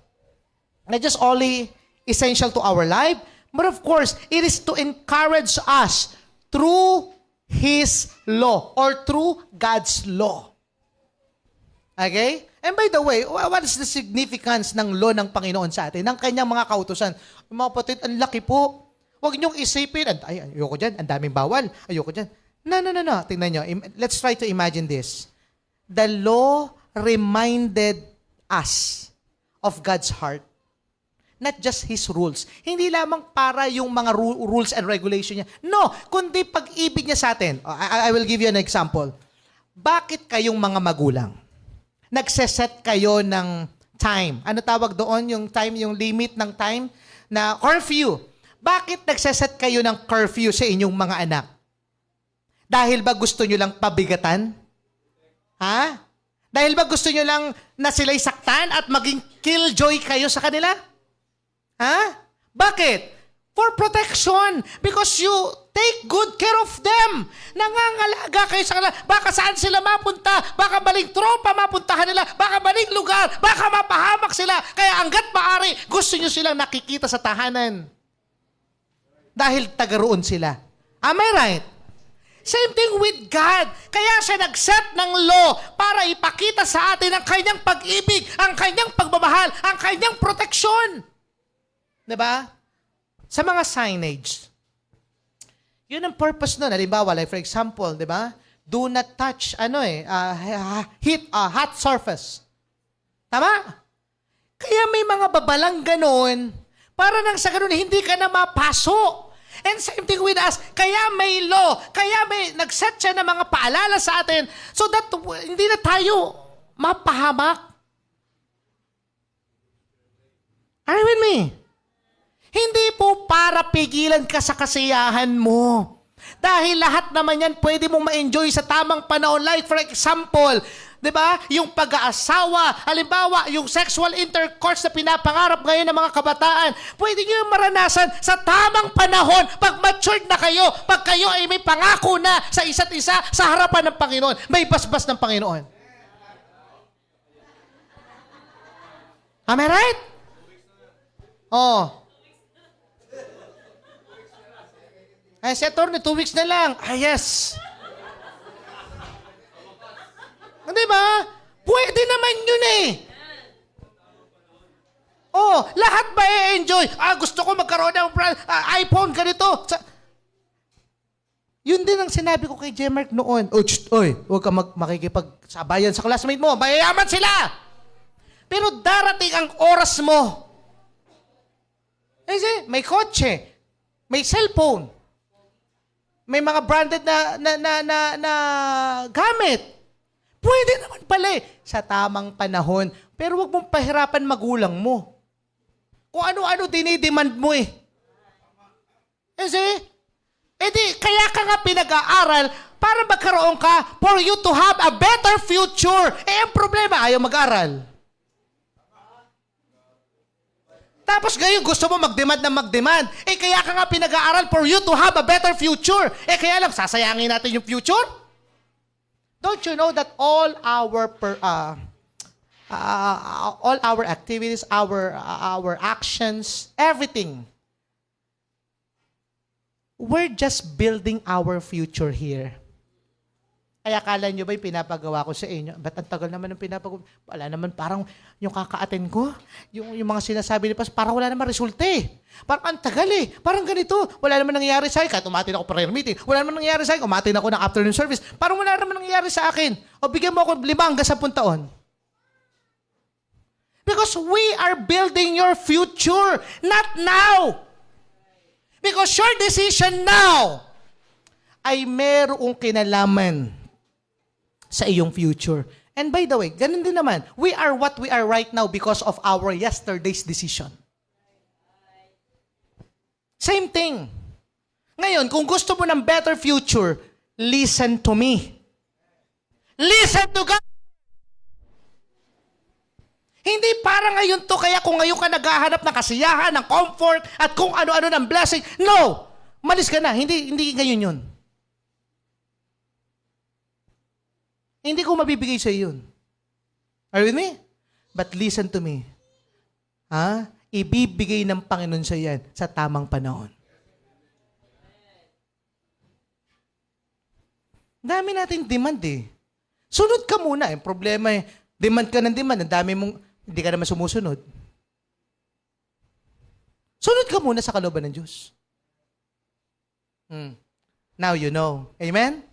not just only essential to our life, but of course, it is to encourage us through His law or through God's law. Okay? And by the way, what is the significance ng law ng Panginoon sa atin, ng kanyang mga kautusan? Mga kapatid, ang laki po. Huwag niyong isipin, ayoko dyan, ang daming bawal, ayoko dyan. No. Tingnan nyo. Let's try to imagine this. The law reminded us of God's heart. Not just His rules. Hindi lamang para yung mga rules and regulation niya. No, kundi pag-ibig niya sa atin. I will give you an example. bakit kayong mga magulang, nagseset kayo ng time? Ano tawag doon? Yung time, yung limit ng time na curfew. Bakit nagseset kayo ng curfew sa inyong mga anak? Dahil ba gusto nyo lang pabigatan? Ha? Dahil ba gusto nyo lang na sila'y saktan at maging killjoy kayo sa kanila? Ha? Bakit? For protection. Because you take good care of them. Nangangalaga kayo sa kanila. Baka saan sila mapunta? Baka maling tropa mapuntahan nila. Baka maling lugar. Baka mapahamak sila. Kaya hanggat maaari, gusto nyo silang nakikita sa tahanan. Dahil taga-roon sila. Am I right? Same thing with God. Kaya siya nag-set ng law para ipakita sa atin ang kanyang pag-ibig, ang kanyang pagmamahal, ang kanyang proteksyon. Diba? Sa mga signage, yun ang purpose nun. Halimbawa, like for example, di ba? Do not touch, hot surface. Tama? Kaya may mga babalang ganon, para nang sa ganon, hindi ka na mapaso. And same thing with us. Kaya may law, kaya may nag-set siya ng mga paalala sa atin so that hindi na tayo mapahamak. Are you with me? Hindi po para pigilan ka sa kasiyahan mo. Dahil lahat naman yan pwede mong ma-enjoy sa tamang panahon. Like for example, di ba? Yung pag-aasawa, halimbawa, yung sexual intercourse na pinapangarap ngayon ng mga kabataan, pwede nyo yung maranasan sa tamang panahon pag matured na kayo, pag kayo ay may pangako na sa isa't isa sa harapan ng Panginoon. May basbas ng Panginoon. Am I right? Oh. Ay, si attorney, 2 weeks na lang. Ah, yes. Di ba? Pwede naman yun eh. Oh, lahat ba i-enjoy? Gusto ko magkaroon ng iPhone, ganito. Yun din ang sinabi ko kay J-Mark noon. Huwag ka makikipagsabayan sa classmate mo. Mayayaman sila. Pero darating ang oras mo. Kasi may kotse, may cellphone, may mga branded na gamit. Pwede naman pala sa tamang panahon. Pero wag mong pahirapan magulang mo. Kung ano-ano dinidemand mo eh. Kasi, kaya ka nga pinag-aaral para magkaroon ka for you to have a better future. Ang problema, ayaw mag-aral. Tapos ngayon gusto mo mag-demand na mag-demand. Kaya ka nga pinag-aaral for you to have a better future. Kaya lang, sasayangin natin yung future? Don't you know that all our activities, our actions, everything, we're just building our future here. Kaya akala nyo ba yung pinapagawa ko sa inyo? Ba't ang tagal naman ng pinapagawa? Wala naman, parang yung kaka-attend ko, yung mga sinasabi ni Pas, parang wala naman resulta eh. Parang ang tagal eh. Parang ganito. Wala naman nangyayari sa akin. Kahit umatin ako prayer meeting, wala naman nangyayari sa akin. Umatin ako ng afternoon service. Parang wala naman nangyayari sa akin. O bigyan mo ako 5 hanggang 10 taon. Because we are building your future, not now. Because your decision now ay merong kinalaman sa iyong future. And by the way, ganun din naman, we are what we are right now because of our yesterday's decision. Same thing. Ngayon, kung gusto mo ng better future, listen to me. Listen to God. Hindi para ngayon to, kaya kung ngayon ka naghahanap ng kasiyahan, ng comfort, at kung ano-ano ng blessing. No! Malis ka na. Hindi ngayon yun. Hindi ko mabibigay sa iyo yun. Are you with me? But listen to me. Ibibigay ng Panginoon sa yan sa tamang panahon. Dami nating demand eh. Sunod ka muna. Yung problema eh, demand ka ng demand. Ang dami mong, hindi ka naman sumusunod. Sunod ka muna sa kalooban ng Diyos. Now you know. Amen?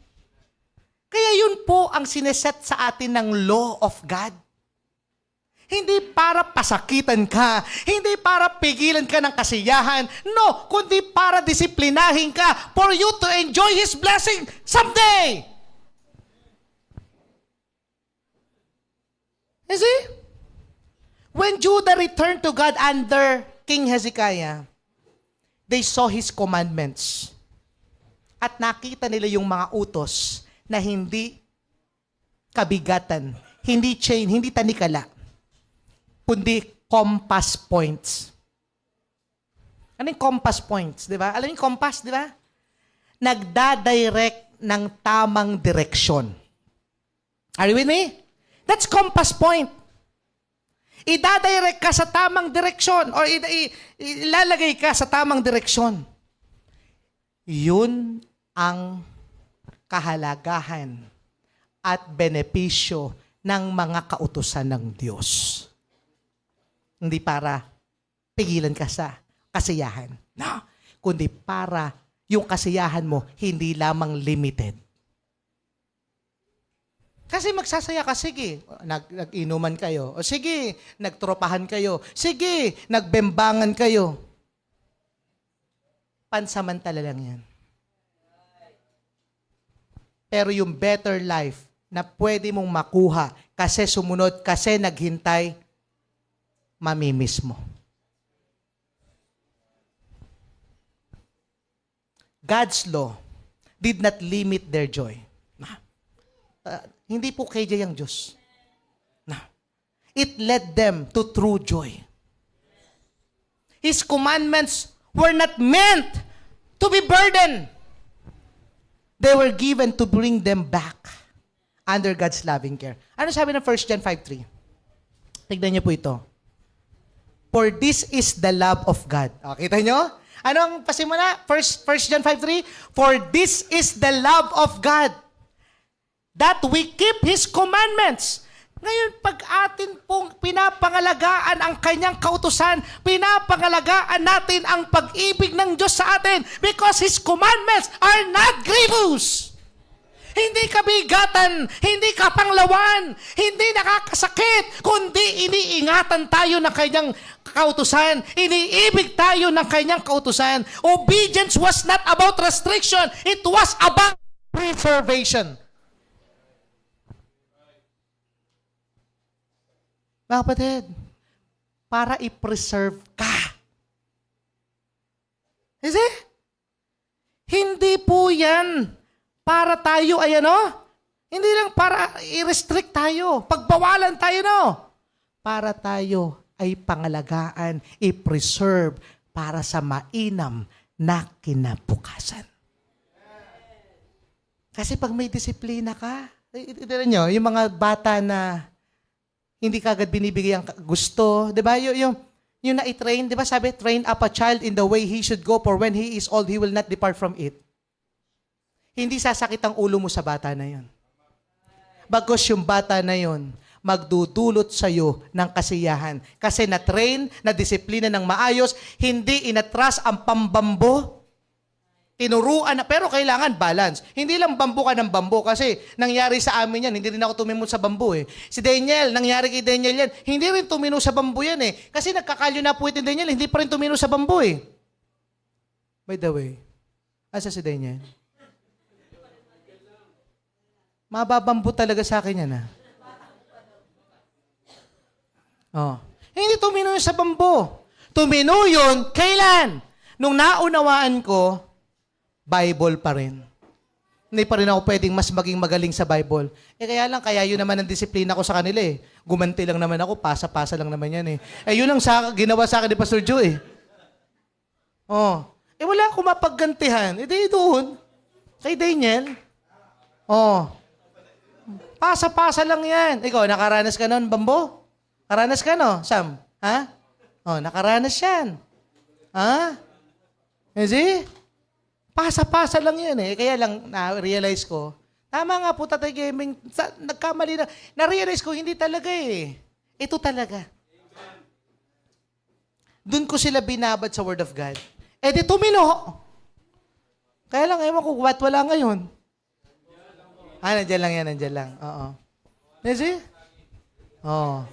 Kaya yun po ang sineset sa atin ng law of God. Hindi para pasakitan ka, hindi para pigilan ka ng kasiyahan, no, kundi para disiplinahin ka for you to enjoy His blessing someday. You see? When Judah returned to God under King Hezekiah, they saw His commandments. At nakita nila yung mga utos na hindi kabigatan, hindi chain, hindi tanikala, kundi compass points. Ano yung compass points, di ba? Alam yung compass, di ba? Nagdadirect ng tamang direksyon. Are you with me? That's compass point. Idadirect ka sa tamang direksyon or ilalagay ka sa tamang direksyon. Yun ang kahalagahan at benepisyo ng mga kautusan ng Diyos. Hindi para pigilan ka sa kasiyahan. No. Kundi para yung kasiyahan mo hindi lamang limited. Kasi magsasaya ka, sige, nag-inuman kayo. O sige, nagtropahan kayo. Sige, nagbembangan kayo. Pansamantala lang yan. Pero yung better life na pwede mong makuha kasi sumunod, kasi naghintay, mamimiss mo. God's law did not limit their joy. Hindi po KJ ang Diyos. No. It led them to true joy. His commandments were not meant to be burden. They were given to bring them back under God's loving care. Ano sabi ng 1 John 5:3? Tignan niyo po ito. For this is the love of God. Kita niyo? Ano ang pasimula? 1 John 5:3? For this is the love of God, that we keep His commandments. Ngayon, pag atin pong pinapangalagaan ang kanyang kautusan, pinapangalagaan natin ang pag-ibig ng Diyos sa atin because His commandments are not grievous. Hindi kabigatan, hindi kapanglawan, hindi nakakasakit, kundi iniingatan tayo ng kanyang kautusan. Iniibig tayo ng kanyang kautusan. Obedience was not about restriction, it was about preservation. Mga kapatid, para i-preserve ka. Is it? Hindi po yan para tayo ay ano? Hindi lang para i-restrict tayo, pagbawalan tayo, no? Para tayo ay pangalagaan, i-preserve para sa mainam na kinabukasan. Kasi pag may disiplina ka, itinan nyo, yung mga bata na hindi kagad binibigay ang gusto. Di ba? Yung na-train, di ba sabi, train up a child in the way he should go, for when he is old, he will not depart from it. Hindi sasakit ang ulo mo sa bata na yon. Bagos yung bata na yon, magdudulot sa'yo ng kasiyahan. Kasi na-train, na-disiplina ng maayos, hindi inatras ang pambambo. Tinuruan na, pero kailangan balance. Hindi lang bambu ka ng bambu kasi nangyari sa amin yan, hindi rin ako tumimon sa bambu eh. Si Daniel, nangyari kay Daniel yan, hindi rin tumino sa bambu yan eh. Kasi nagkakalyo na po ito Daniel, hindi pa rin tumino sa bambu eh. By the way, asa si Daniel? Mababambu talaga sa akin yan ah. Oh. Hindi tumino sa bambu. Tumino yun, kailan? Nung naunawaan ko, Bible pa rin. Hindi pa rin ako pwedeng mas maging magaling sa Bible. Kaya lang, kaya yun naman ang disiplina ko sa kanila eh. Gumanti lang naman ako, pasa-pasa lang naman yan eh. Yun ang ginawa sa akin ni Pastor Joe eh. Oh. Wala akong mapaggantihan. Di doon. Kay Daniel. Oh. Pasa-pasa lang yan. Ikaw, nakaranas ka nun, Bambo? Nakaranas ka no, Sam? Ha? Oh, nakaranas yan. Ha? See? Pasa-pasa lang yan eh. Kaya lang na-realize ko, tama nga po, Tatay Gaming, nagkamali na. Na-realize ko, hindi talaga eh. Ito talaga. Doon ko sila binabad sa Word of God. Di tumino. Kaya lang, ewan ko, what wala ngayon? Nandiyan lang yan, nandiyan lang. Oo. See? Oo.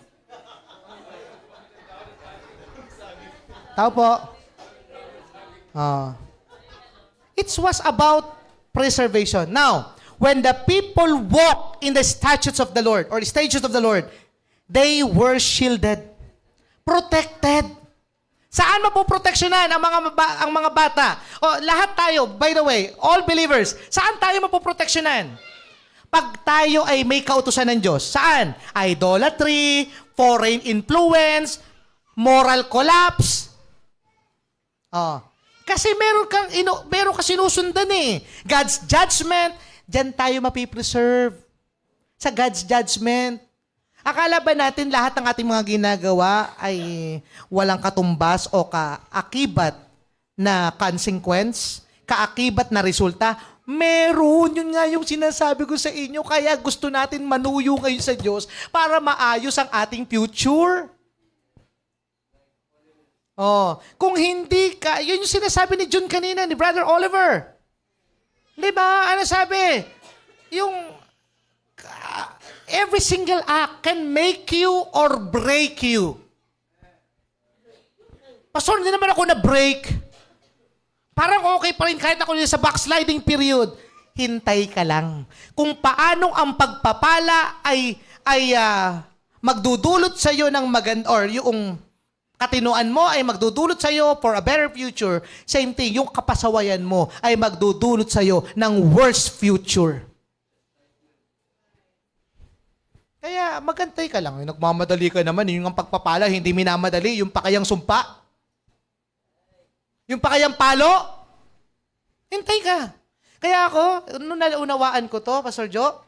Tao po. Oo. It was about preservation. Now, when the people walk in the statutes of the Lord, or the statutes of the Lord, They were shielded. Protected. Saan mapoproteksyonan ang mga bata? O, lahat tayo, by the way, all believers, saan tayo mapoproteksyonan? Pag tayo ay may kautusan ng Diyos. Saan? Idolatry, foreign influence, moral collapse. Oh. Kasi meron ka sinusundan eh. God's judgment, diyan tayo mapipreserve. Sa God's judgment. Akala ba natin lahat ng ating mga ginagawa ay walang katumbas o kaakibat na consequence? Kaakibat na resulta? Meron. Yun nga yung sinasabi ko sa inyo. Kaya gusto natin manuyo kayo sa Diyos para maayos ang ating future. Oh, kung hindi ka, yun yung sinasabi ni June kanina, ni Brother Oliver. Di ba? Ano sabi? Yung every single act can make you or break you. Pastor, hindi naman ako na-break. Parang okay pa rin kahit ako sa backsliding period. Hintay ka lang. Kung paano ang pagpapala ay magdudulot sa iyo ng maganda, or yung katinuan mo ay magdudulot sa iyo for a better future. Same thing, yung kapasawayan mo ay magdudulot sa iyo ng worse future. Kaya magantay ka lang. Nagmamadali ka naman. Yung ang pagpapala, hindi minamadali. Yung pakayang sumpa. Yung pakayang palo. Hintay ka. Kaya ako, nung naunawaan ko to, Pastor Joe,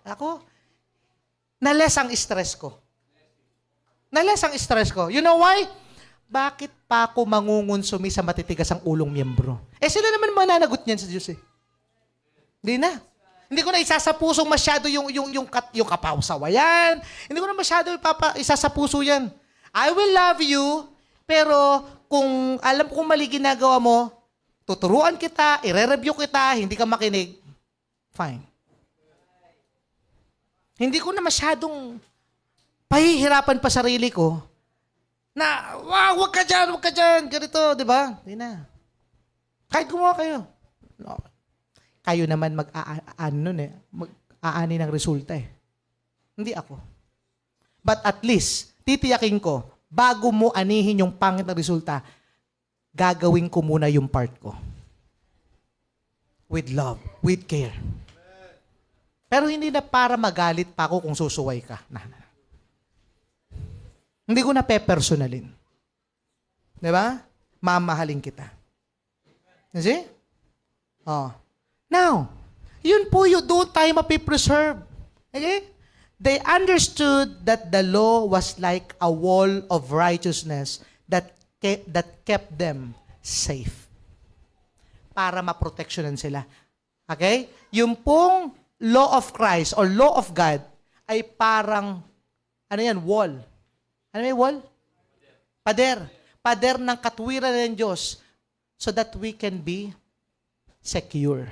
nales ang stress ko. Nales ang stress ko. You know why? Bakit pa ako mangungonsumi sa matitigas ang ulong miyembro? Sila naman mananagot niyan sa Diyos eh. Hindi na. Hindi ko na isasapuso masyado yung kapawsawayan. Hindi ko na masyado isasapuso yan. I will love you, pero kung alam kong mali ginagawa mo, tuturuan kita, ire-review kita, hindi ka makinig, fine. Hindi ko na masyadong pahihirapan pa sarili ko na, wag ka dyan, ganito, di ba? Hindi na. Kahit gumawa kayo. No. Kayo naman mag-aani ng resulta eh. Hindi ako. But at least, titiyakin ko, bago mo anihin yung pangit na resulta, gagawin ko muna yung part ko. With love, with care. Pero hindi na para magalit pa ako kung susuway ka. Hindi ko na pe-personalin. Di ba? Mamahalin kita. See? Oh. Now, yun po yung doon tayo mapipreserve. Okay? They understood that the law was like a wall of righteousness that kept them safe. Para maproteksyonan sila. Okay? Yung pong law of Christ or law of God ay parang, wall. Ano yung wall? Pader. Pader ng katwiran ng Diyos so that we can be secure.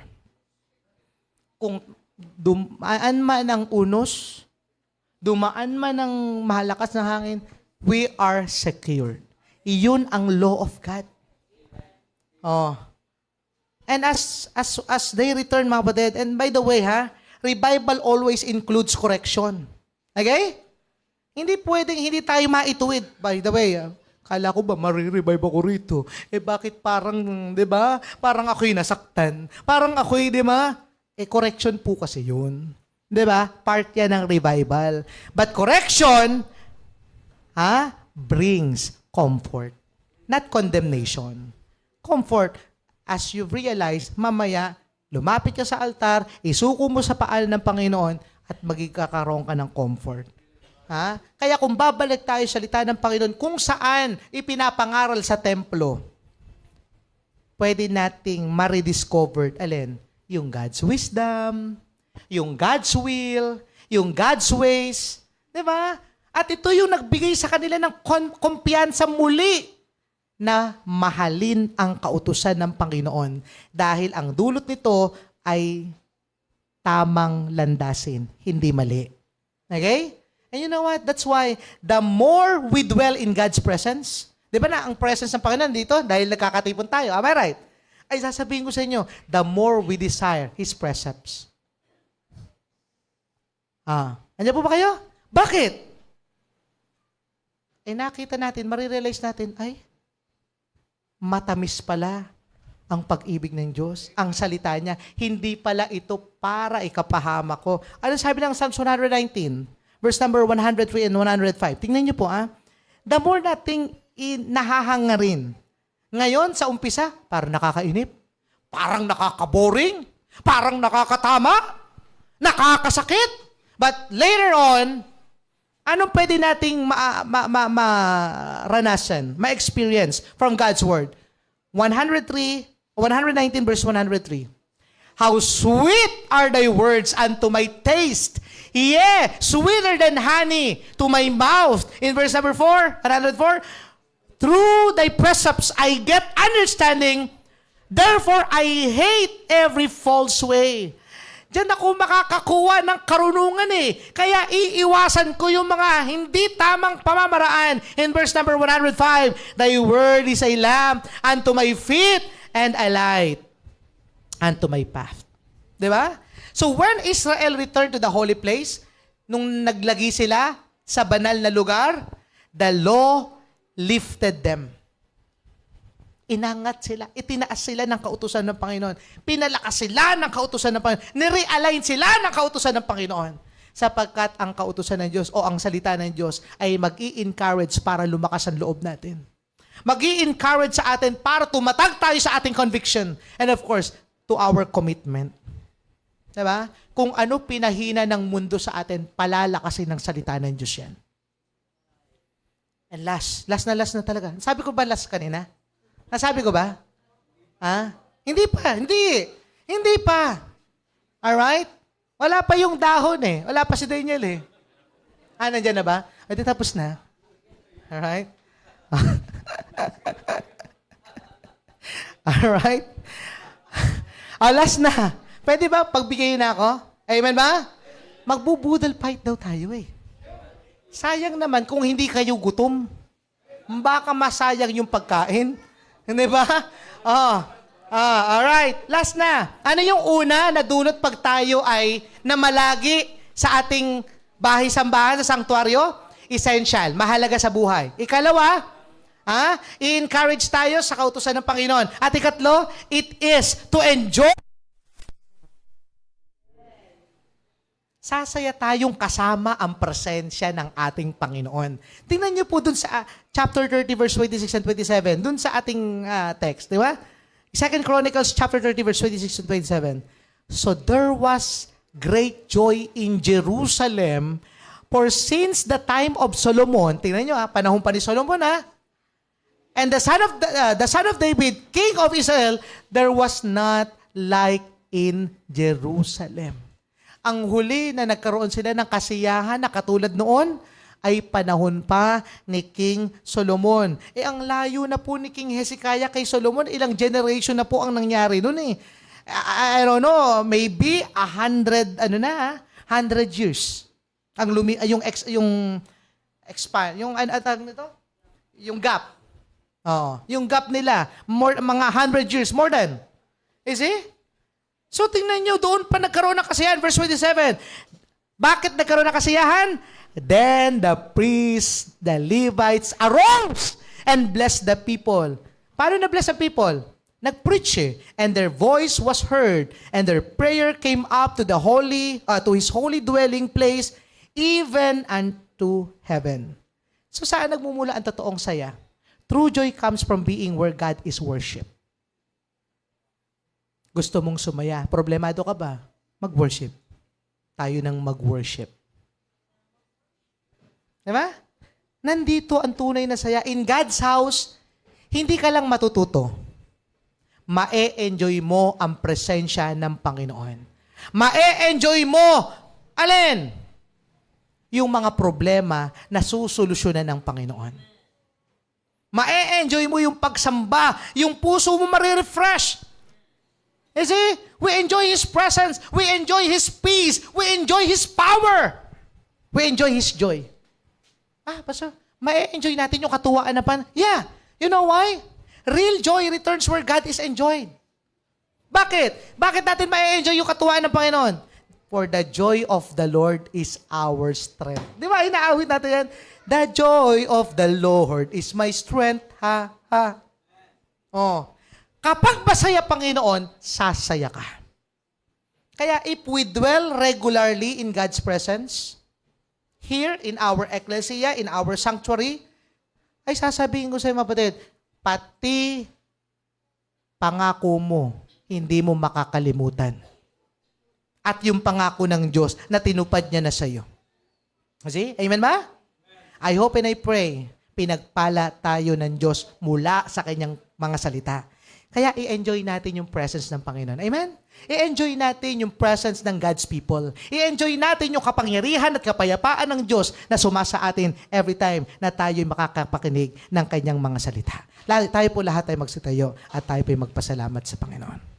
Kung dumaan man ang unos, dumaan man ang mahalakas na hangin, we are secured. Iyon ang law of God. Oh. And as they return, mga kapatid, and by the way, revival always includes correction. Okay? Hindi pwedeng hindi tayo maituwid. By the way, kala ko ba marirevive ako rito? Bakit parang, di ba? Parang ako'y nasaktan. Parang ako'y, di ba? Correction po kasi yun. Di ba? Part yan ng revival. But correction, brings comfort. Not condemnation. Comfort. As you realize, mamaya, lumapit ka sa altar, isuko mo sa paan ng Panginoon, at magkakaroon ka ng comfort. Kaya kung babalik tayo sa salita ng Panginoon, kung saan ipinapangaral sa templo, pwede nating ma-rediscover, yung God's wisdom, yung God's will, yung God's ways. Diba? At ito yung nagbigay sa kanila ng kumpiyansa muli na mahalin ang kautusan ng Panginoon. Dahil ang dulot nito ay tamang landasin, hindi mali. Okay? And you know what? That's why the more we dwell in God's presence, di ba na ang presence ng Panginoon dito? Dahil nagkakatipon tayo. Am I right? Ay sasabihin ko sa inyo, the more we desire His precepts. Andiyan po ba kayo? Bakit? nakita natin, marirealize natin, ay, matamis pala ang pag-ibig ng Diyos, ang salita niya. Hindi pala ito para ikapahamak ko. Ano sabi ng Psalms 119, verse number 103 and 105? Tingnan niyo po, the more nating nahahangarin. Ngayon, sa umpisa, parang nakakainip, parang nakakaboring, parang nakakatama, nakakasakit. But later on, anong pwede nating maranasan, ma-experience from God's Word? 119 verse 103. How sweet are thy words unto my taste. Yeah, sweeter than honey to my mouth. In verse number 4, 104, through thy precepts I get understanding, therefore I hate every false way. Diyan ako makakakuha ng karunungan Kaya iiwasan ko yung mga hindi tamang pamamaraan. In verse number 105, thy word is a lamp unto my feet and a light unto my path. Diba? So when Israel returned to the holy place, nung naglagi sila sa banal na lugar, the law lifted them. Inangat sila, itinaas sila ng kautusan ng Panginoon. Pinalakas sila ng kautusan ng Panginoon. Nirealign sila ng kautusan ng Panginoon. Sapagkat ang kautusan ng Diyos o ang salita ng Diyos ay mag-i-encourage para lumakas ang loob natin. Mag-i-encourage sa atin para tumatag tayo sa ating conviction. And of course, to our commitment. Diba? Kung ano pinahina ng mundo sa atin, palalakasin ng salita ng Diyos yan. And last na talaga. Sabi ko ba last kanina? Nasabi ko ba? Hindi pa. Hindi pa. Alright? Wala pa yung dahon Wala pa si Daniel Nandiyan na ba? Di tapos na. Alright? Alright? Last na. Pwede ba pagbigayin na ako? Amen ba? Magbubudal fight daw tayo Sayang naman kung hindi kayo gutom. Baka masayang yung pagkain. Hindi ba? Alright. Last na. Ano yung una na dulot pag tayo ay namalagi sa ating bahay-sambahan sa sanktuaryo? Essential. Mahalaga sa buhay. Ikalawa, i-encourage tayo sa kautusan ng Panginoon. At ikatlo, it is to enjoy. Sasaya tayong kasama ang presensya ng ating Panginoon. Tingnan niyo po dun sa chapter 30 verse 26 and 27, dun sa ating text, di ba? 2 Chronicles chapter 30 verse 26 and 27. So there was great joy in Jerusalem, for since the time of Solomon, tingnan niyo panahon pa ni Solomon and the son of David, king of Israel, there was not like in Jerusalem. Ang huli na nagkaroon sila ng kasiyahan na katulad noon ay panahon pa ni King Solomon. Ang layo na po ni King Hezekiah kay Solomon, ilang generation na po ang nangyari noon I don't know, maybe 100 years. Ang yung gap. Yung gap nila, mga 100 years more than. Is it? So tingnan nyo, doon pa nagkaroon ng kasiyahan. Verse 27. Bakit nagkaroon ng kasiyahan? Then the priests, the Levites, arose and blessed the people. Paano na-bless the people? Nag-preach And their voice was heard, and their prayer came up to the to His holy dwelling place, even unto heaven. So saan nagmumula ang totoong saya? True joy comes from being where God is worshipped. Gusto mong sumaya. Problemado ka ba? Mag-worship. Tayo nang mag-worship. Diba? Nandito ang tunay na saya. In God's house, hindi ka lang matututo. Ma-e-enjoy mo ang presensya ng Panginoon. Ma-e-enjoy mo, alin? Yung mga problema na susolusyonan ng Panginoon. Ma-e-enjoy mo yung pagsamba. Yung puso mo ma-refresh. You see, we enjoy His presence. We enjoy His peace. We enjoy His power. We enjoy His joy. Pastor, ma-enjoy natin yung katuwaan na Yeah. You know why? Real joy returns where God is enjoyed. Bakit? Bakit natin ma-enjoy yung katuwaan ng Panginoon? For the joy of the Lord is our strength. Di ba? Inaawit natin yan. The joy of the Lord is my strength. Ha, ha. Oh. Kapag masaya, Panginoon, sasaya ka. Kaya if we dwell regularly in God's presence, here in our ecclesia, in our sanctuary, ay sasabihin ko sa iyo, mapatid, pati pangako mo, hindi mo makakalimutan. At yung pangako ng Diyos na tinupad niya na sa iyo. Kasi, amen ba? I hope and I pray, pinagpala tayo ng Diyos mula sa kanyang mga salita. Kaya i-enjoy natin yung presence ng Panginoon. Amen? I-enjoy natin yung presence ng God's people. I-enjoy natin yung kapangyarihan at kapayapaan ng Diyos na sumasa atin every time na tayo'y makakapakinig ng kanyang mga salita. Tayo po lahat ay magsitayo at tayo po'y magpasalamat sa Panginoon.